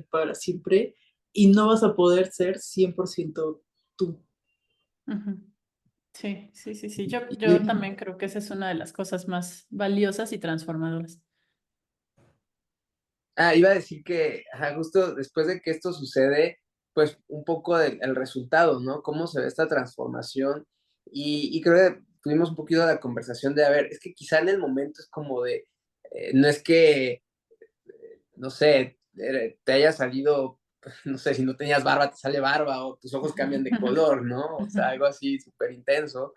para siempre y no vas a poder ser 100% tú. ujú. Sí, sí, sí, sí. Yo Y, también creo que esa es una de las cosas más valiosas y transformadoras. Iba a decir que justo después de que esto sucede, pues un poco del el resultado, ¿no? Cómo se ve esta transformación. Y creo que tuvimos un poquito la conversación de, a ver, es que quizá en el momento es como de, no es que, no sé, te haya salido, no sé, si no tenías barba, te sale barba, o tus ojos cambian de color, ¿no? O sea, algo así súper intenso,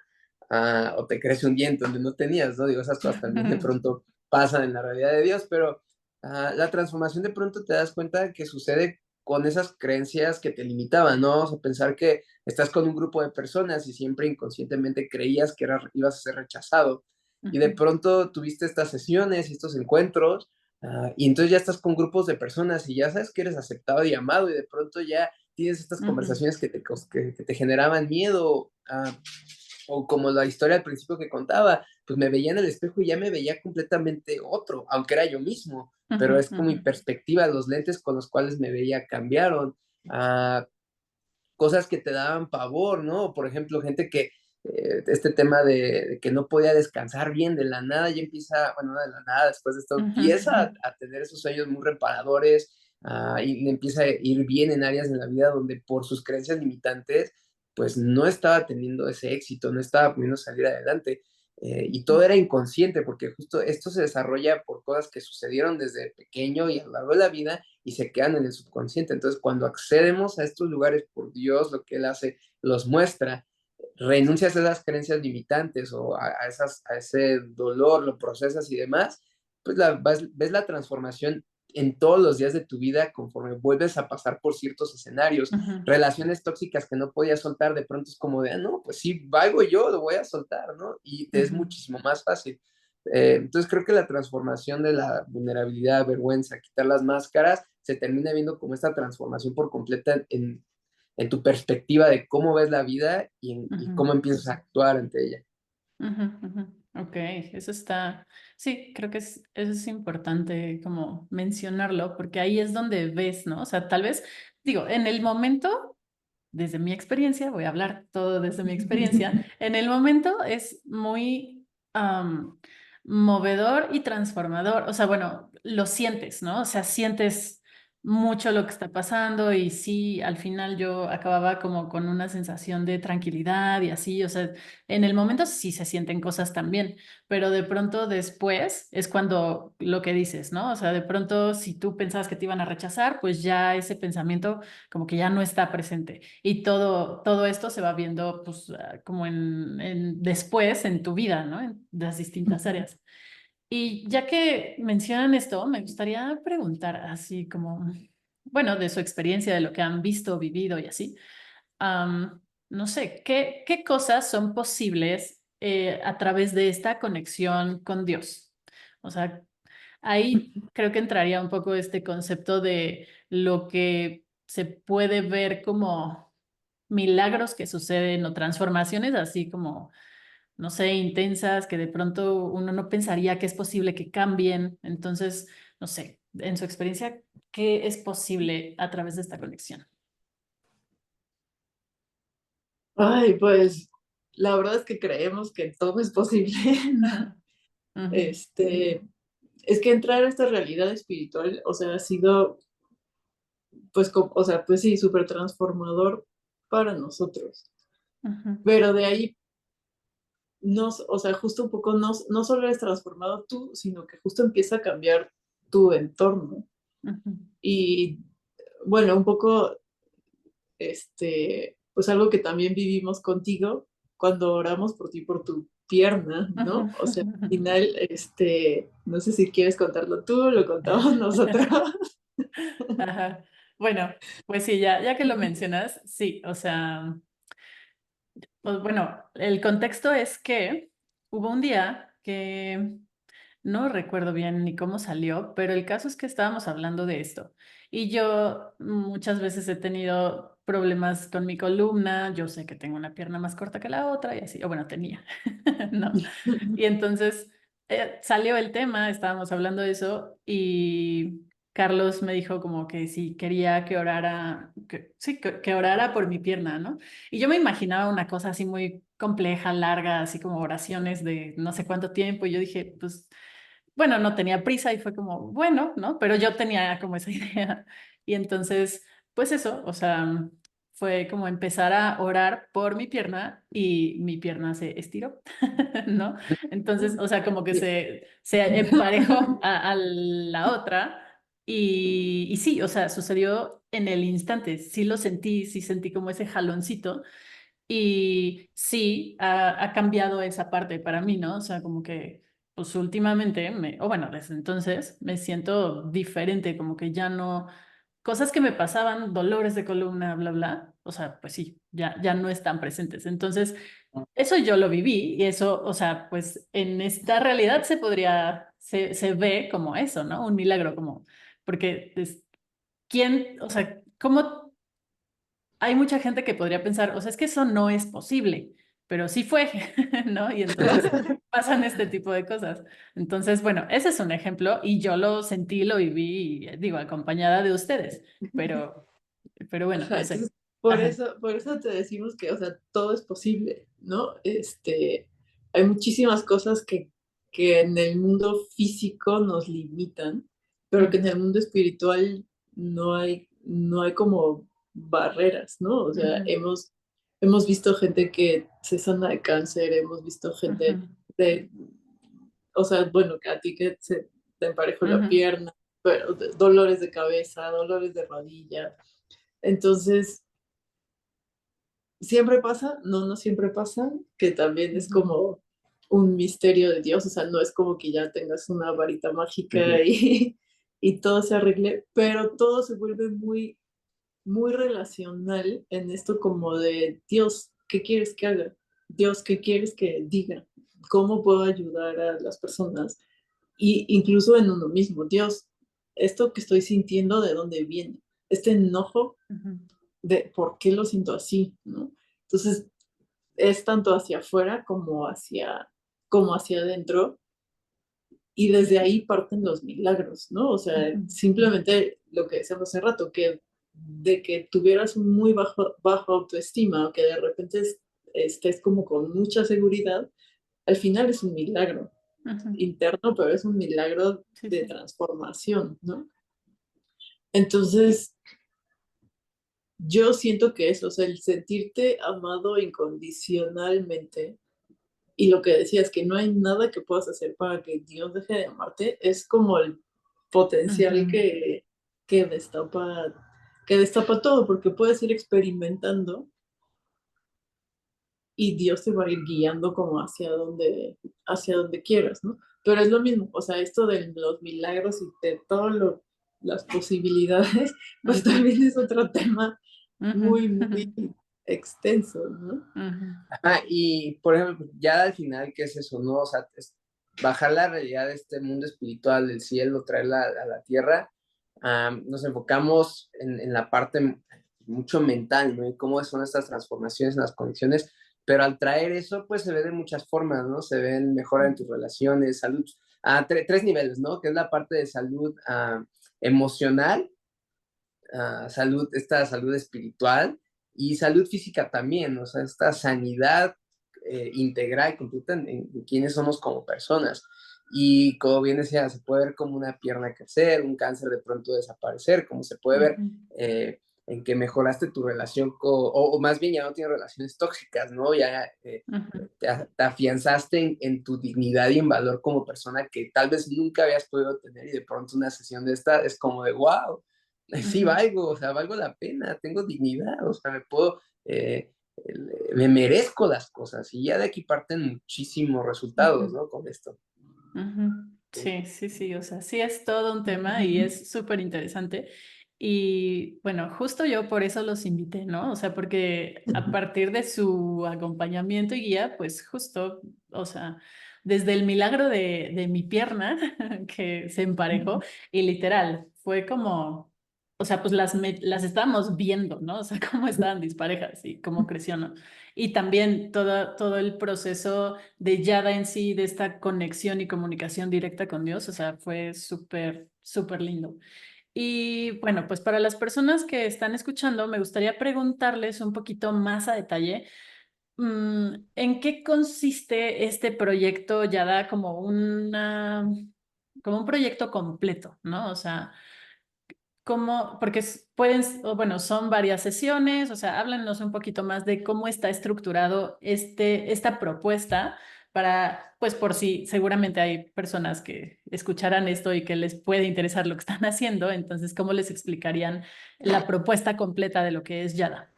o te crece un diente donde no tenías, ¿no? Digo, esas cosas también de pronto pasan en la realidad de Dios, pero la transformación de pronto te das cuenta que sucede con esas creencias que te limitaban, ¿no? O sea, pensar que estás con un grupo de personas y siempre inconscientemente creías que ibas a ser rechazado. Y de Ujú, pronto tuviste estas sesiones y estos encuentros, y entonces ya estás con grupos de personas y ya sabes que eres aceptado y amado y de pronto ya tienes estas ujú, conversaciones que te generaban miedo, o como la historia al principio que contaba, pues me veía en el espejo y ya me veía completamente otro, aunque era yo mismo, ujú, pero es como ujú, mi perspectiva, los lentes con los cuales me veía cambiaron. Ah, Cosas que te daban pavor, ¿no? Por ejemplo, gente que este tema de que no podía descansar bien de la nada y empieza, bueno, no de la nada, después de esto ujú, empieza a tener esos sueños muy reparadores, y le empieza a ir bien en áreas de la vida donde por sus creencias limitantes, pues no estaba teniendo ese éxito, no estaba pudiendo salir adelante. Y todo era inconsciente, porque justo esto se desarrolla por cosas que sucedieron desde pequeño y a lo largo de la vida y se quedan en el subconsciente. Entonces, cuando accedemos a estos lugares por Dios, lo que Él hace, los muestra, renuncias a esas creencias limitantes o a ese dolor, lo procesas y demás, pues ves la transformación en todos los días de tu vida conforme vuelves a pasar por ciertos escenarios, ujú, relaciones tóxicas que no podías soltar, de pronto es como de, no, pues sí, valgo yo, lo voy a soltar, ¿no? Y te es ujú, muchísimo más fácil. Entonces creo que la transformación de la vulnerabilidad, vergüenza, quitar las máscaras, se termina viendo como esta transformación por completa en tu perspectiva de cómo ves la vida y ujú, cómo empiezas a actuar ante ella. ujú, ujú. Ok, eso está, sí, creo que eso es importante como mencionarlo, porque ahí es donde ves, ¿no? O sea, tal vez, digo, en el momento, desde mi experiencia, voy a hablar todo desde mi experiencia, en el momento es muy movedor y transformador, o sea, bueno, lo sientes, ¿no? O sea, sientes mucho lo que está pasando y sí, al final yo acababa como con una sensación de tranquilidad y así, o sea, en el momento sí se sienten cosas también, pero de pronto después es cuando lo que dices, ¿no? O sea, de pronto si tú pensabas que te iban a rechazar, pues ya ese pensamiento como que ya no está presente y todo esto se va viendo pues como después en tu vida, ¿no? En las distintas áreas. Y ya que mencionan esto, me gustaría preguntar así como, bueno, de su experiencia, de lo que han visto, vivido y así. No sé, ¿qué cosas son posibles a través de esta conexión con Dios? O sea, ahí creo que entraría un poco este concepto de lo que se puede ver como milagros que suceden o transformaciones así como, no sé, intensas que de pronto uno no pensaría que es posible que cambien. Entonces, no sé, en su experiencia, ¿qué es posible a través de esta conexión? ay, pues la verdad es que creemos que todo es posible. Ajá, ujú, Este, es que entrar a esta realidad espiritual, o sea, ha sido, pues, o sea, pues sí, súper transformador para nosotros. ujú, Pero de ahí, no, o sea, justo un poco, no solo eres transformado tú, sino que justo empieza a cambiar tu entorno. ujú, Y bueno, un poco, pues algo que también vivimos contigo cuando oramos por ti, por tu pierna, ujú. ¿no? O sea, al final, no sé si quieres contarlo tú, lo contamos nosotros. Ajá. Bueno, pues sí, ya que lo mencionas, sí, o sea, pues bueno, el contexto es que hubo un día que No recuerdo bien ni cómo salió, pero el caso es que estábamos hablando de esto. Y yo muchas veces he tenido problemas con mi columna. Yo sé que tengo una pierna más corta que la otra y así, o bueno, tenía, ¿no? Y entonces salió el tema, estábamos hablando de eso y Carlos me dijo como que si quería que orara, sí, que orara por mi pierna, ¿no? Y yo me imaginaba una cosa así muy compleja, larga, así como oraciones de no sé cuánto tiempo. Y yo dije, pues, bueno, no tenía prisa y fue como, bueno, ¿no? Pero yo tenía como esa idea. Y entonces, pues eso, o sea, fue como empezar a orar por mi pierna y mi pierna se estiró, ¿no? Entonces, o sea, como que Sí. se emparejó a la otra. Y sí, o sea, sucedió en el instante. Sí sentí como ese jaloncito. Y sí, ha cambiado esa parte para mí, ¿no? O sea, como que, pues últimamente, o bueno, desde entonces, me siento diferente, como que ya no, cosas que me pasaban, dolores de columna, bla, bla, o sea, pues sí, ya no están presentes. Entonces, eso yo lo viví y eso, o sea, pues en esta realidad se ve como eso, ¿no? Un milagro, como, porque, ¿quién, o sea, cómo hay mucha gente que podría pensar, o sea, es que eso no es posible, pero sí fue, ¿no? Y entonces pasan este tipo de cosas. Entonces, bueno, ese es un ejemplo y yo lo sentí, lo viví, digo, acompañada de ustedes, pero, pero bueno, Ajá, no entonces, sé. Ajá. por eso te decimos que, o sea, todo es posible, ¿no? Hay muchísimas cosas que en el mundo físico nos limitan, pero que en el Ujú, mundo espiritual no hay como barreras, ¿no? O sea, ujú, hemos visto gente que se sana de cáncer, hemos visto gente ujú, de, o sea, bueno, que a ti que se te emparejó la ujú, pierna, pero dolores de cabeza, dolores de rodilla. Entonces, ¿siempre pasa? No, no siempre pasa, que también es ujú, como un misterio de Dios, o sea, no es como que ya tengas una varita mágica Ujú. y todo se arregle, pero todo se vuelve muy relacional en esto como de Dios, ¿qué quieres que haga? Dios, ¿qué quieres que diga? ¿Cómo puedo ayudar a las personas? Y incluso en uno mismo, Dios, esto que estoy sintiendo, ¿de dónde viene? Este enojo ujú, de por qué lo siento así, ¿no? Entonces, es tanto hacia afuera como hacia adentro, y desde ahí parten los milagros, ¿no? O sea, ujú, simplemente lo que decíamos hace rato, que de que tuvieras un muy bajo autoestima o que de repente estés como con mucha seguridad, al final es un milagro ujú. interno, pero es un milagro Sí, de sí. transformación, ¿no? Entonces, yo siento que eso, o sea, el sentirte amado incondicionalmente y lo que decías, que no hay nada que puedas hacer para que Dios deje de amarte, es como el potencial Ujú, que destapa, que destapa todo, porque puedes ir experimentando y Dios te va a ir guiando como hacia donde quieras, ¿no? Pero es lo mismo, o sea, esto de los milagros y de todas las posibilidades, pues ujú, también es otro tema ujú, muy extenso, ¿no? ujú, Ah, y por ejemplo, ya al final, ¿qué es eso, no? O sea, bajar la realidad de este mundo espiritual del cielo, traerla a la tierra. Nos enfocamos en la parte mucho mental, ¿no? Y cómo son estas transformaciones en las conexiones, pero al traer eso, pues se ve de muchas formas, ¿no? Se ven mejora en tus relaciones, salud, tres niveles, ¿no? Que es la parte de salud emocional, salud, esta salud espiritual y salud física también, o sea, esta sanidad integral, completa en quiénes somos como personas. Y como bien decía, se puede ver como una pierna crecer, un cáncer de pronto desaparecer, como se puede ver ujú, en que mejoraste tu relación o más bien ya no tienes relaciones tóxicas, ¿no? Ya ujú, te afianzaste en tu dignidad y en valor como persona que tal vez nunca habías podido tener y de pronto una sesión de esta es como de wow, sí ujú, valgo, o sea, valgo la pena, tengo dignidad, o sea, me merezco las cosas y ya de aquí parten muchísimos resultados, ujú. ¿no? Con esto. Ujú. Sí, sí, sí, o sea, sí es todo un tema y es súper interesante. Y bueno, justo yo por eso los invité, ¿no? O sea, porque a partir de su acompañamiento y guía, pues justo, o sea, desde el milagro de mi pierna que se emparejó y literal, fue como, o sea, pues las estábamos viendo, ¿no? O sea, cómo estaban disparejas y cómo creció, ¿no? Y también todo el proceso de Yada en sí, de esta conexión y comunicación directa con Dios, o sea, fue súper, súper lindo. Y bueno, pues para las personas que están escuchando, me gustaría preguntarles un poquito más a detalle, ¿en qué consiste este proyecto? Ya da como un proyecto completo, ¿no? O sea, ¿cómo? Porque o bueno, son varias sesiones, o sea, háblanos un poquito más de cómo está estructurado esta propuesta para, pues por si seguramente hay personas que escucharán esto y que les puede interesar lo que están haciendo, entonces, ¿cómo les explicarían la propuesta completa de lo que es Yada?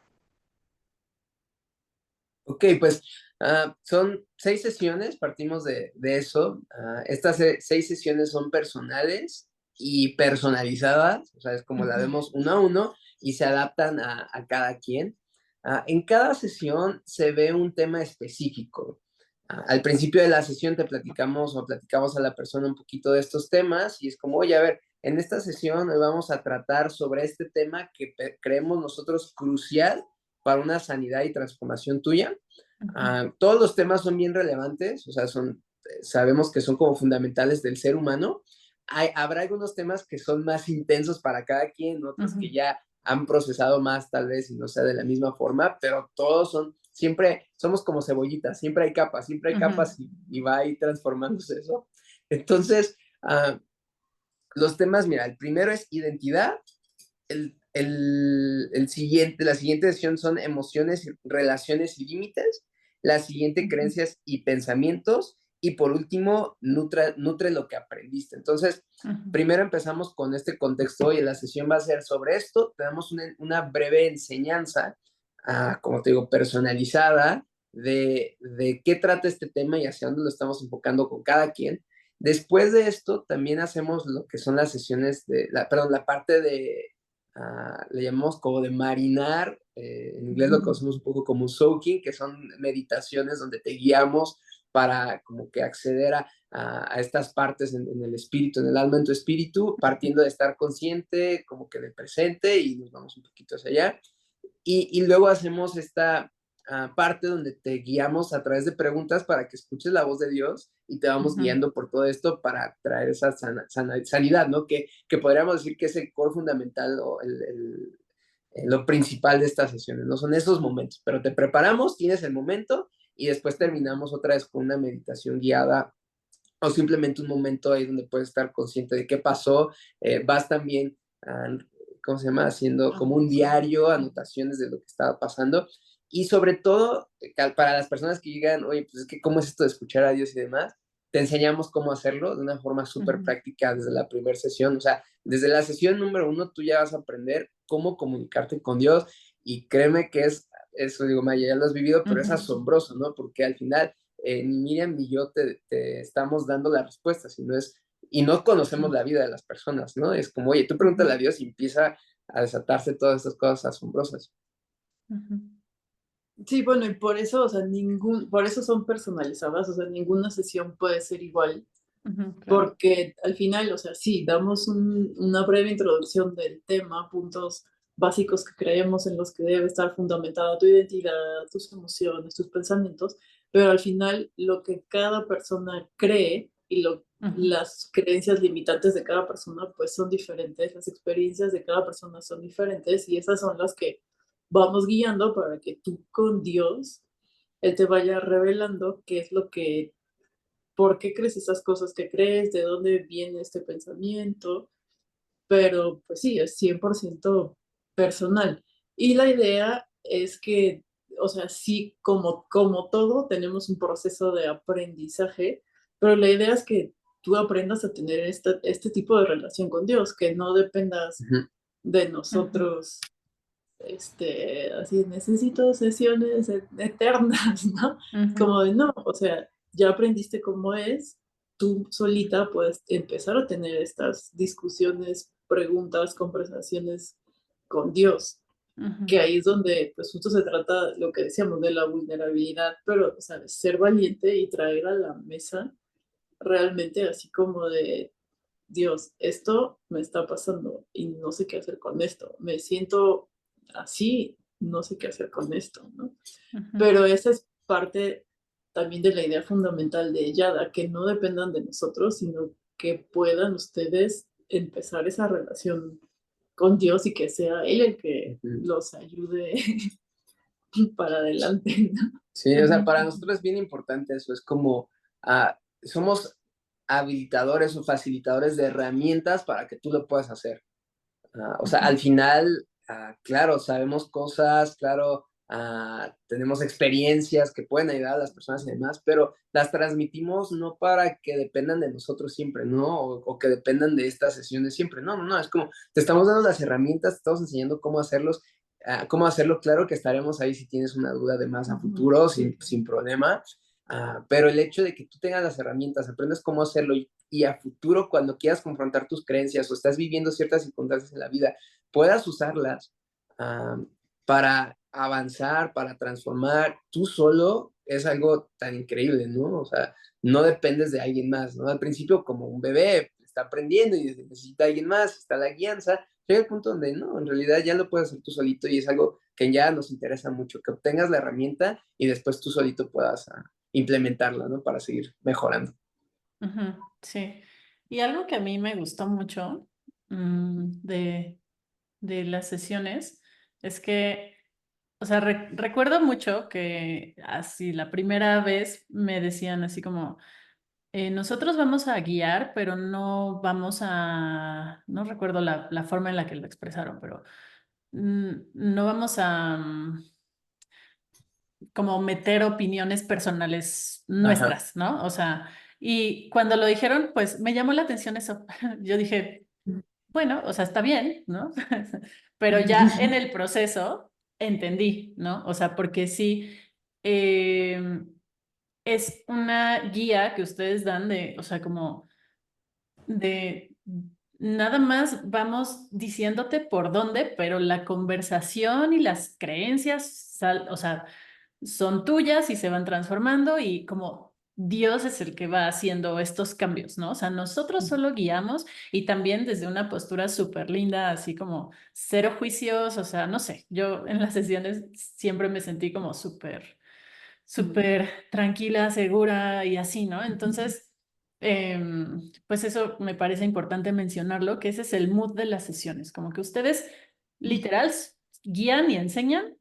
Ok, pues son 6 sesiones, partimos de eso. Estas 6 sesiones son personales y personalizadas, o sea, es como la Ujú, vemos uno a uno y se adaptan a cada quien. En cada sesión se ve un tema específico. Al principio de la sesión te platicamos o platicamos a la persona un poquito de estos temas y es como, oye, a ver, en esta sesión hoy vamos a tratar sobre este tema que creemos nosotros crucial para una sanidad y transformación tuya. ujú, Todos los temas son bien relevantes, o sea, sabemos que son como fundamentales del ser humano. Habrá algunos temas que son más intensos para cada quien, otros ujú, que ya han procesado más tal vez y no sea de la misma forma, pero todos siempre somos como cebollitas, siempre hay capas ujú, y va ahí transformándose eso. Entonces, los temas, mira, el primero es identidad, la siguiente sesión son emociones, relaciones y límites. La siguiente, ujú, creencias y pensamientos. Y por último, nutre lo que aprendiste. Entonces, ujú, primero empezamos con este contexto y la sesión va a ser sobre esto. Tenemos una breve enseñanza, como te digo, personalizada de qué trata este tema y hacia dónde lo estamos enfocando con cada quien. Después de esto, también hacemos lo que son las sesiones perdón, la parte le llamamos como de marinar, en inglés lo Ujú. conocemos un poco como soaking, que son meditaciones donde te guiamos para como que acceder a estas partes en el espíritu, en el alma, en tu espíritu, partiendo de estar consciente, como que del presente y nos vamos un poquito hacia allá. Y luego hacemos esta parte donde te guiamos a través de preguntas para que escuches la voz de Dios y te vamos ujú, guiando por todo esto para traer esa sanidad, ¿no? Que podríamos decir que es el core fundamental o lo principal de estas sesiones, ¿no? Son esos momentos, pero te preparamos, tienes el momento y después terminamos otra vez con una meditación guiada o simplemente un momento ahí donde puedes estar consciente de qué pasó. Vas también, ¿cómo se llama? Haciendo como un diario, anotaciones de lo que estaba pasando. Y sobre todo, para las personas que digan, oye, pues es que cómo es esto de escuchar a Dios y demás, te enseñamos cómo hacerlo de una forma súper ujú, práctica desde la primera sesión. O sea, desde la sesión número 1 tú ya vas a aprender cómo comunicarte con Dios y créeme que eso digo, Maya, ya lo has vivido, pero es ujú, asombroso, ¿no? Porque al final ni Miriam ni yo te estamos dando la respuesta, y no conocemos la vida de las personas, ¿no? Es como, oye, tú pregúntale a ujú, Dios y empieza a desatarse todas estas cosas asombrosas. ujú, Sí, bueno, y por eso, o sea, por eso son personalizadas, o sea, ninguna sesión puede ser igual, ujú, claro. porque al final, o sea, sí, damos una breve introducción del tema, puntos básicos que creemos en los que debe estar fundamentada tu identidad, tus emociones, tus pensamientos, pero al final lo que cada persona cree y Ujú, las creencias limitantes de cada persona pues son diferentes, las experiencias de cada persona son diferentes y esas son las que vamos guiando para que tú con Dios, Él te vaya revelando qué es lo que por qué crees esas cosas que crees, de dónde viene este pensamiento, pero pues sí, es 100% personal. Y la idea es que, o sea, sí, como todo, tenemos un proceso de aprendizaje, pero la idea es que tú aprendas a tener este tipo de relación con Dios, que no dependas Ujú. de ujú, nosotros, así necesito sesiones eternas, ¿no? ujú, Como de no, o sea, ya aprendiste cómo es, tú solita puedes empezar a tener estas discusiones, preguntas, conversaciones con Dios. que ahí es donde pues justo se trata lo que decíamos de la vulnerabilidad, pero, o sea, de ser valiente y traer a la mesa realmente así como de, Dios, esto me está pasando y no sé qué hacer con esto, me siento así, no sé qué hacer con esto, ¿no? Pero esa es parte también de la idea fundamental de Yada, que no dependan de nosotros, sino que puedan ustedes empezar esa relación con Dios y que sea Él el que Ujú. los ayude para adelante, ¿no? Sí, o sea, para nosotros es bien importante eso, es como, somos habilitadores o facilitadores de herramientas para que tú lo puedas hacer. O sea, al final, claro, sabemos cosas, claro, tenemos experiencias que pueden ayudar a las personas y demás, pero las transmitimos no para que dependan de nosotros siempre, ¿no? O que dependan de estas sesiones siempre. No, no, no, es como, te estamos dando las herramientas, te estamos enseñando cómo hacerlo. Claro que estaremos ahí si tienes una duda de más a futuro, sin problema. Pero el hecho de que tú tengas las herramientas, aprendas cómo hacerlo y a futuro, cuando quieras confrontar tus creencias o estás viviendo ciertas circunstancias en la vida, puedas usarlas para avanzar, para transformar tú solo, es algo tan increíble, ¿no? O sea, no dependes de alguien más, ¿no? Al principio, como un bebé está aprendiendo y necesita alguien más, está la guianza, llega el punto donde no, en realidad ya lo puedes hacer tú solito y es algo que ya nos interesa mucho, que obtengas la herramienta y después tú solito puedas implementarla, ¿no? Para seguir mejorando. Sí. Y algo que a mí me gustó mucho de las sesiones es que, o sea, recuerdo mucho que así la primera vez me decían así como, nosotros vamos a guiar, pero no vamos no recuerdo la forma en la que lo expresaron, pero no vamos a como meter opiniones personales Ajá. nuestras, ¿no? O sea, y cuando lo dijeron, pues me llamó la atención eso. Yo dije, bueno, o sea, está bien, ¿no? Pero ya en el proceso entendí, ¿no? O sea, porque sí, es una guía que ustedes dan de, o sea, como de nada más vamos diciéndote por dónde, pero la conversación y las creencias, o sea, son tuyas y se van transformando y como Dios es el que va haciendo estos cambios, ¿no? O sea, nosotros solo guiamos y también desde una postura súper linda, así como cero juicios, o sea, no sé, yo en las sesiones siempre me sentí como súper tranquila, segura y así, ¿no? Entonces, pues eso me parece importante mencionarlo, que ese es el mood de las sesiones, como que ustedes literal guían y enseñan,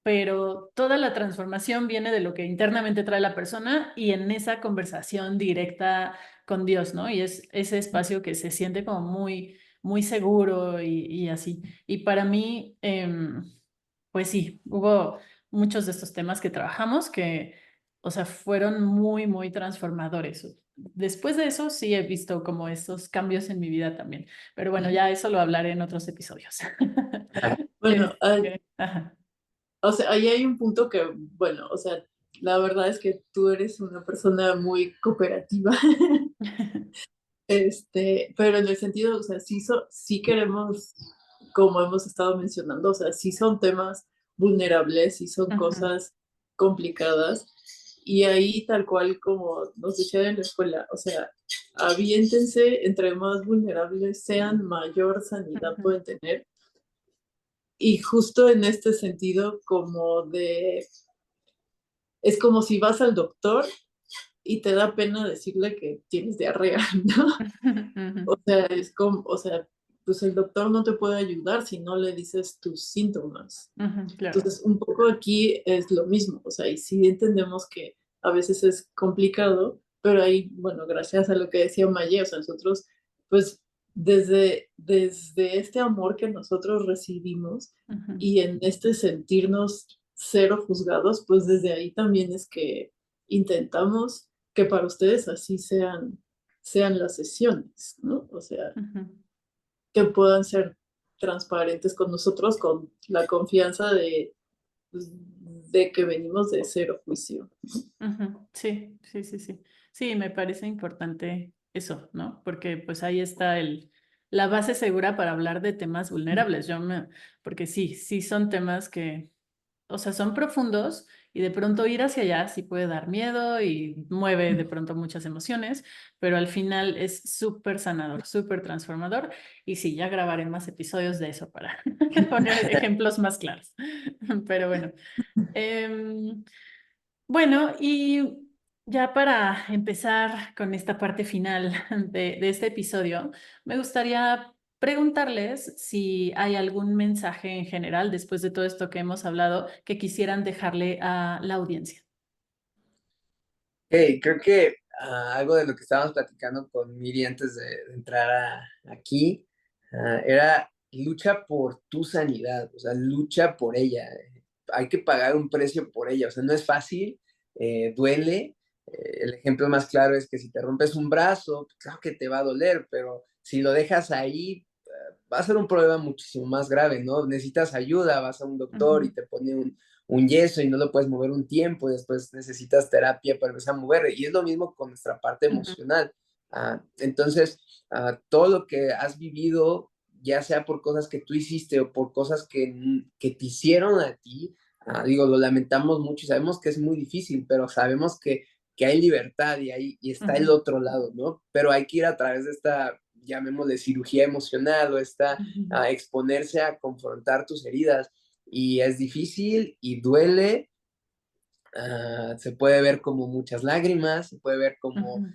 pero toda la transformación viene de lo que internamente trae la persona y en esa conversación directa con Dios, ¿no? Y es ese espacio que se siente como muy seguro y así. Y para mí, pues sí, hubo muchos de estos temas que trabajamos que, o sea, fueron muy transformadores. Después de eso sí he visto como estos cambios en mi vida también, pero bueno, ya eso lo hablaré en otros episodios. Bueno, Ajá. o sea, ahí hay un punto que, bueno, o sea, la verdad es que tú eres una persona muy cooperativa, pero en el sentido, o sea, sí queremos, como hemos estado mencionando, o sea, sí son temas vulnerables, sí son Ujú, cosas complicadas, y ahí tal cual como nos decían en la escuela, o sea, aviéntense, entre más vulnerables sean, mayor sanidad ujú, pueden tener, y justo en este sentido como de es como si vas al doctor y te da pena decirle que tienes diarrea, ¿no? ujú, O sea, es como, o sea, pues el doctor no te puede ayudar si no le dices tus síntomas. claro. Entonces, un poco aquí es lo mismo, o sea, y sí entendemos que a veces es complicado, pero ahí, bueno, gracias a lo que decía Maye, o sea, nosotros, pues, desde este amor que nosotros recibimos Ujú, y en este sentirnos cero juzgados, pues desde ahí también es que intentamos que para ustedes así sean las sesiones, ¿no? O sea, ujú, que puedan ser transparentes con nosotros con la confianza de que venimos de cero juicio. ujú. Sí. Sí, me parece importante eso, ¿no? Porque pues ahí está la base segura para hablar de temas vulnerables. Porque sí son temas que, o sea, son profundos y de pronto ir hacia allá sí puede dar miedo y mueve de pronto muchas emociones, pero al final es súper sanador, súper transformador. Y sí, ya grabaré más episodios de eso para poner ejemplos más claros. Pero bueno. em, bueno, y ya para empezar con esta parte final de este episodio, me gustaría preguntarles si hay algún mensaje en general, después de todo esto que hemos hablado, que quisieran dejarle a la audiencia. Hey, creo que algo de lo que estábamos platicando con Miri antes de entrar aquí era lucha por tu sanidad, o sea, lucha por ella. Hay que pagar un precio por ella, o sea, no es fácil, duele. El ejemplo más claro es que si te rompes un brazo, pues, claro que te va a doler, pero si lo dejas ahí, va a ser un problema muchísimo más grave, ¿no? Necesitas ayuda, vas a un doctor y te pone un yeso y no lo puedes mover un tiempo, y después necesitas terapia para empezar a mover. Y es lo mismo con nuestra parte emocional. Entonces, todo lo que has vivido, ya sea por cosas que tú hiciste o por cosas que te hicieron a ti, digo, lo lamentamos mucho y sabemos que es muy difícil, pero sabemos que hay libertad y está el otro lado, ¿no? Pero hay que ir a través de esta, llamémosle cirugía emocional o esta, a exponerse a confrontar tus heridas y es difícil y duele. Se puede ver como muchas lágrimas, se puede ver como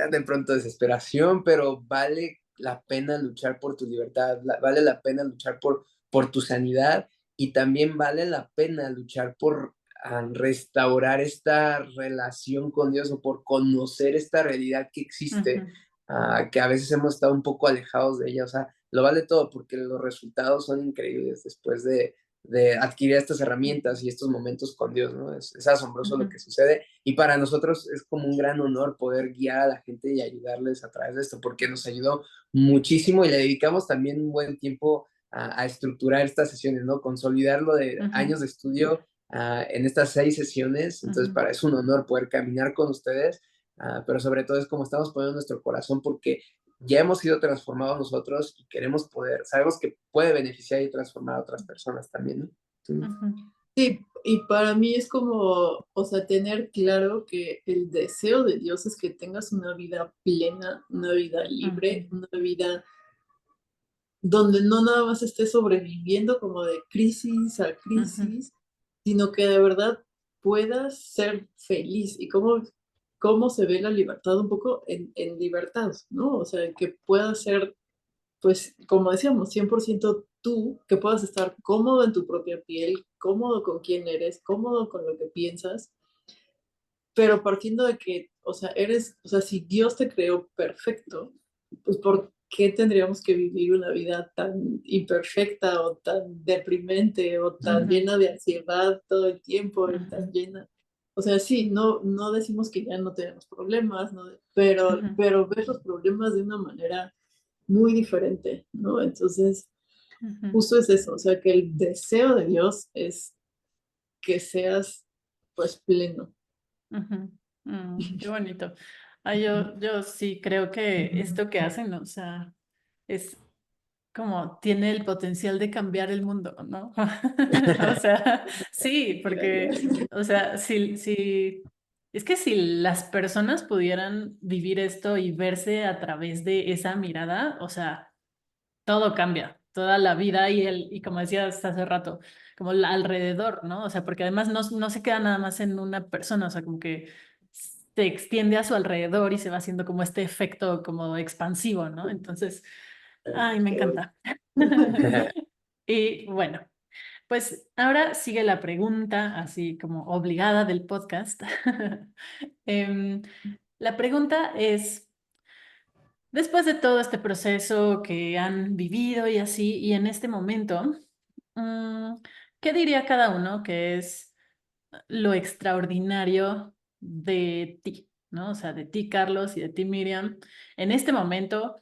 de pronto desesperación, pero vale la pena luchar por tu libertad, vale la pena luchar por tu sanidad y también vale la pena luchar por restaurar esta relación con Dios o por conocer esta realidad que existe, que a veces hemos estado un poco alejados de ella. O sea, lo vale todo porque los resultados son increíbles después de adquirir estas herramientas y estos momentos con Dios, ¿no? Es asombroso lo que sucede y para nosotros es como un gran honor poder guiar a la gente y ayudarles a través de esto, porque nos ayudó muchísimo y le dedicamos también un buen tiempo a estructurar estas sesiones, ¿no? Consolidarlo de años de estudio en estas 6 sesiones, entonces para es un honor poder caminar con ustedes, pero sobre todo es como estamos poniendo nuestro corazón porque ya hemos sido transformados nosotros y queremos poder, sabemos que puede beneficiar y transformar a otras personas también, ¿no? Sí, y para mí es como, o sea, tener claro que el deseo de Dios es que tengas una vida plena, una vida libre, una vida donde no nada más estés sobreviviendo como de crisis a crisis, sino que de verdad puedas ser feliz. Y cómo se ve la libertad un poco en libertad, ¿no? O sea, que puedas ser, pues, como decíamos, 100% tú, que puedas estar cómodo en tu propia piel, cómodo con quién eres, cómodo con lo que piensas, pero partiendo de que, o sea, o sea, si Dios te creó perfecto, pues ¿por qué tendríamos que vivir una vida tan imperfecta o tan deprimente o tan llena de ansiedad todo el tiempo y tan llena? O sea, sí, no decimos que ya no tenemos problemas, ¿no? Pero ves los problemas de una manera muy diferente, ¿no? Entonces, justo es eso, o sea, que el deseo de Dios es que seas, pues, pleno. Qué bonito. Yo sí creo que esto que hacen, o sea, es como tiene el potencial de cambiar el mundo, ¿no? O sea, sí, porque, o sea, es que si las personas pudieran vivir esto y verse a través de esa mirada, o sea, todo cambia, toda la vida y como decías hace rato, como alrededor, ¿no? O sea, porque además no se queda nada más en una persona, o sea, como que se extiende a su alrededor y se va haciendo como este efecto como expansivo, ¿no? Entonces, ay, me encanta. Y bueno, pues ahora sigue la pregunta, así como obligada del podcast. Em, la pregunta es, después de todo este proceso que han vivido y así, y en este momento, mm, ¿qué diría cada uno que es lo extraordinario de ti, ¿no? O sea, de ti, Carlos, y de ti, Miriam, en este momento?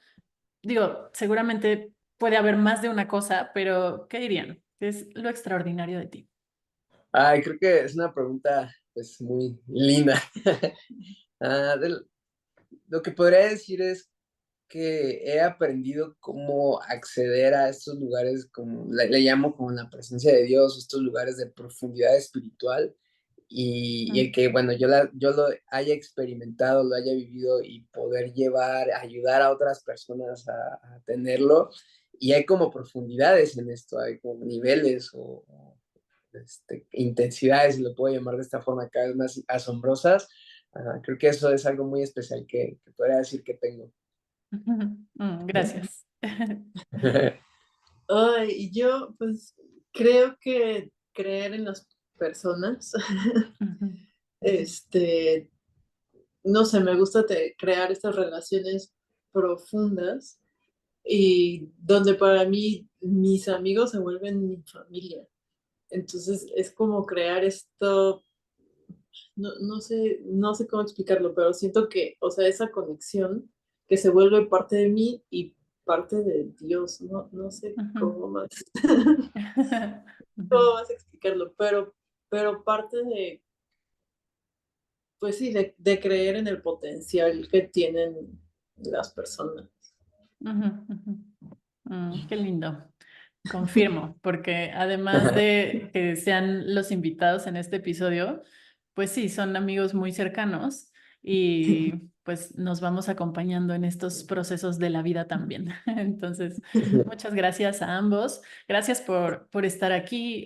Digo, seguramente puede haber más de una cosa, pero ¿qué dirían? ¿Qué es lo extraordinario de ti? Ay, creo que es una pregunta pues muy linda. Ah, lo que podría decir es que he aprendido cómo acceder a estos lugares, como le llamo como la presencia de Dios, estos lugares de profundidad espiritual, y el que, bueno, yo lo haya experimentado, lo haya vivido y poder ayudar a otras personas a tenerlo. Y hay como profundidades en esto, hay como niveles intensidades, si lo puedo llamar de esta forma, cada vez más asombrosas. Creo que eso es algo muy especial que podría decir que tengo. Gracias. Ay, y yo pues creo que creer en las personas, este, no sé, me gusta crear estas relaciones profundas y donde para mí mis amigos se vuelven mi familia. Entonces es como crear esto, no sé cómo explicarlo, pero siento que, o sea, esa conexión que se vuelve parte de mí y parte de Dios, no sé cómo más, cómo más explicarlo, pero parte de, pues sí, de creer en el potencial que tienen las personas. Qué lindo. Confirmo, porque además de que sean los invitados en este episodio, pues sí, son amigos muy cercanos y pues nos vamos acompañando en estos procesos de la vida también. Entonces, muchas gracias a ambos. Gracias por estar aquí.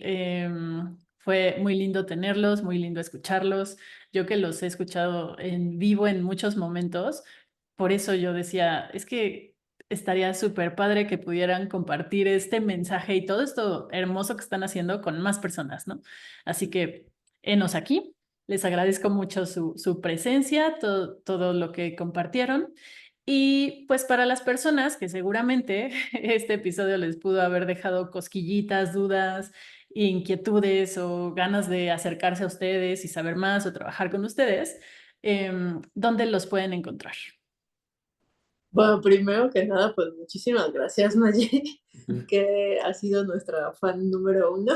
Fue muy lindo tenerlos, muy lindo escucharlos. Yo que los he escuchado en vivo en muchos momentos, por eso yo decía, es que estaría súper padre que pudieran compartir este mensaje y todo esto hermoso que están haciendo con más personas, ¿no? Así que, enos aquí. Les agradezco mucho su presencia, todo lo que compartieron. Y pues para las personas que seguramente este episodio les pudo haber dejado cosquillitas, dudas, inquietudes o ganas de acercarse a ustedes y saber más o trabajar con ustedes, ¿dónde los pueden encontrar? Bueno, primero que nada, pues muchísimas gracias, Maggie, que ha sido nuestra fan número uno.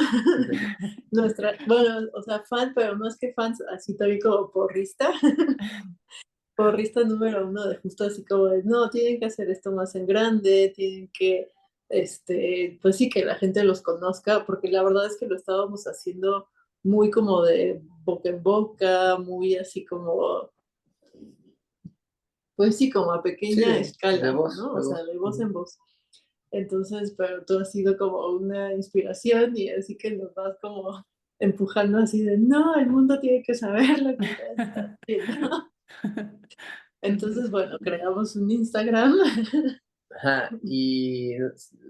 Bueno, o sea, fan, pero no es que fans, así también como porrista. Porrista número uno de justo así como de, no, tienen que hacer esto más en grande, tienen que, pues sí, que la gente los conozca, porque la verdad es que lo estábamos haciendo muy como de boca en boca, muy así como, pues sí, como a Sí, pequeña de escala, voz, ¿no? de O sea, voz. de voz en voz. Entonces, pero tú has sido como una inspiración y así que nos vas como empujando así de, no, el mundo tiene que saber lo que ustedes están haciendo. Entonces, bueno, creamos un Instagram. Ajá, y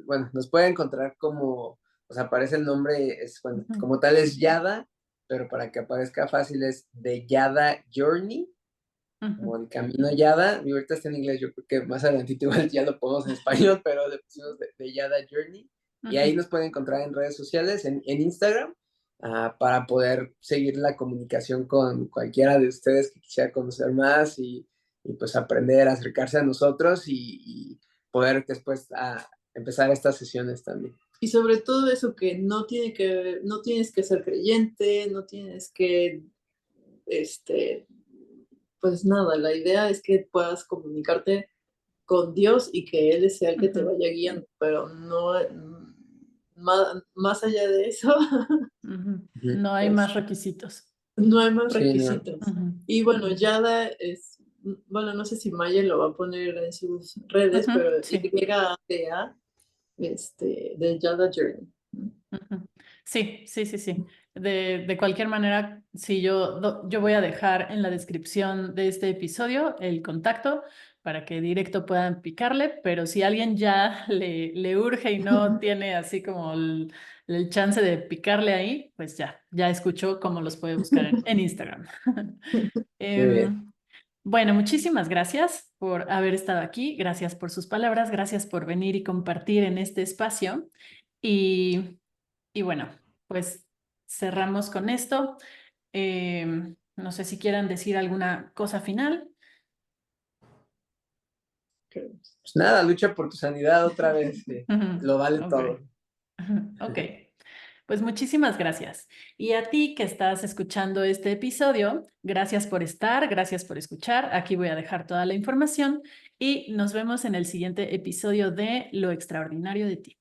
bueno, nos puede encontrar como, o sea, aparece el nombre, bueno, como tal es Yada, pero para que aparezca fácil es de Yada Journey, como el camino Yada, y ahorita está en inglés, yo creo que más adelantito igual ya lo ponemos en español, pero le pusimos de Yada Journey, y ahí nos pueden encontrar en redes sociales, en Instagram, para poder seguir la comunicación con cualquiera de ustedes que quisiera conocer más y pues aprender, acercarse a nosotros y poder después empezar estas sesiones también. Y sobre todo eso que no tienes que ser creyente, no tienes que, este, pues nada, la idea es que puedas comunicarte con Dios y que Él sea el que te vaya guiando, pero no, más allá de eso, No hay pues más requisitos. no hay más Sí, no. requisitos. Y bueno, Yada es, bueno, no sé si Maya lo va a poner en sus redes, pero Sí. YADA, de Yada Journey. Sí, sí, sí, sí. De cualquier manera, sí, yo voy a dejar en la descripción de este episodio el contacto para que directo puedan picarle, pero si alguien ya le urge y no tiene así como el chance de picarle ahí, pues ya escuchó cómo los puede buscar en Instagram. Muy bien. Bueno, muchísimas gracias por haber estado aquí, gracias por sus palabras, gracias por venir y compartir en este espacio. Y, y bueno, pues cerramos con esto. No sé si quieran decir alguna cosa final. Pues nada, lucha por tu sanidad otra vez, lo vale Ok. todo. Ok. Pues muchísimas gracias. Y a ti que estás escuchando este episodio, gracias por estar, gracias por escuchar. Aquí voy a dejar toda la información y nos vemos en el siguiente episodio de Lo extraordinario de ti.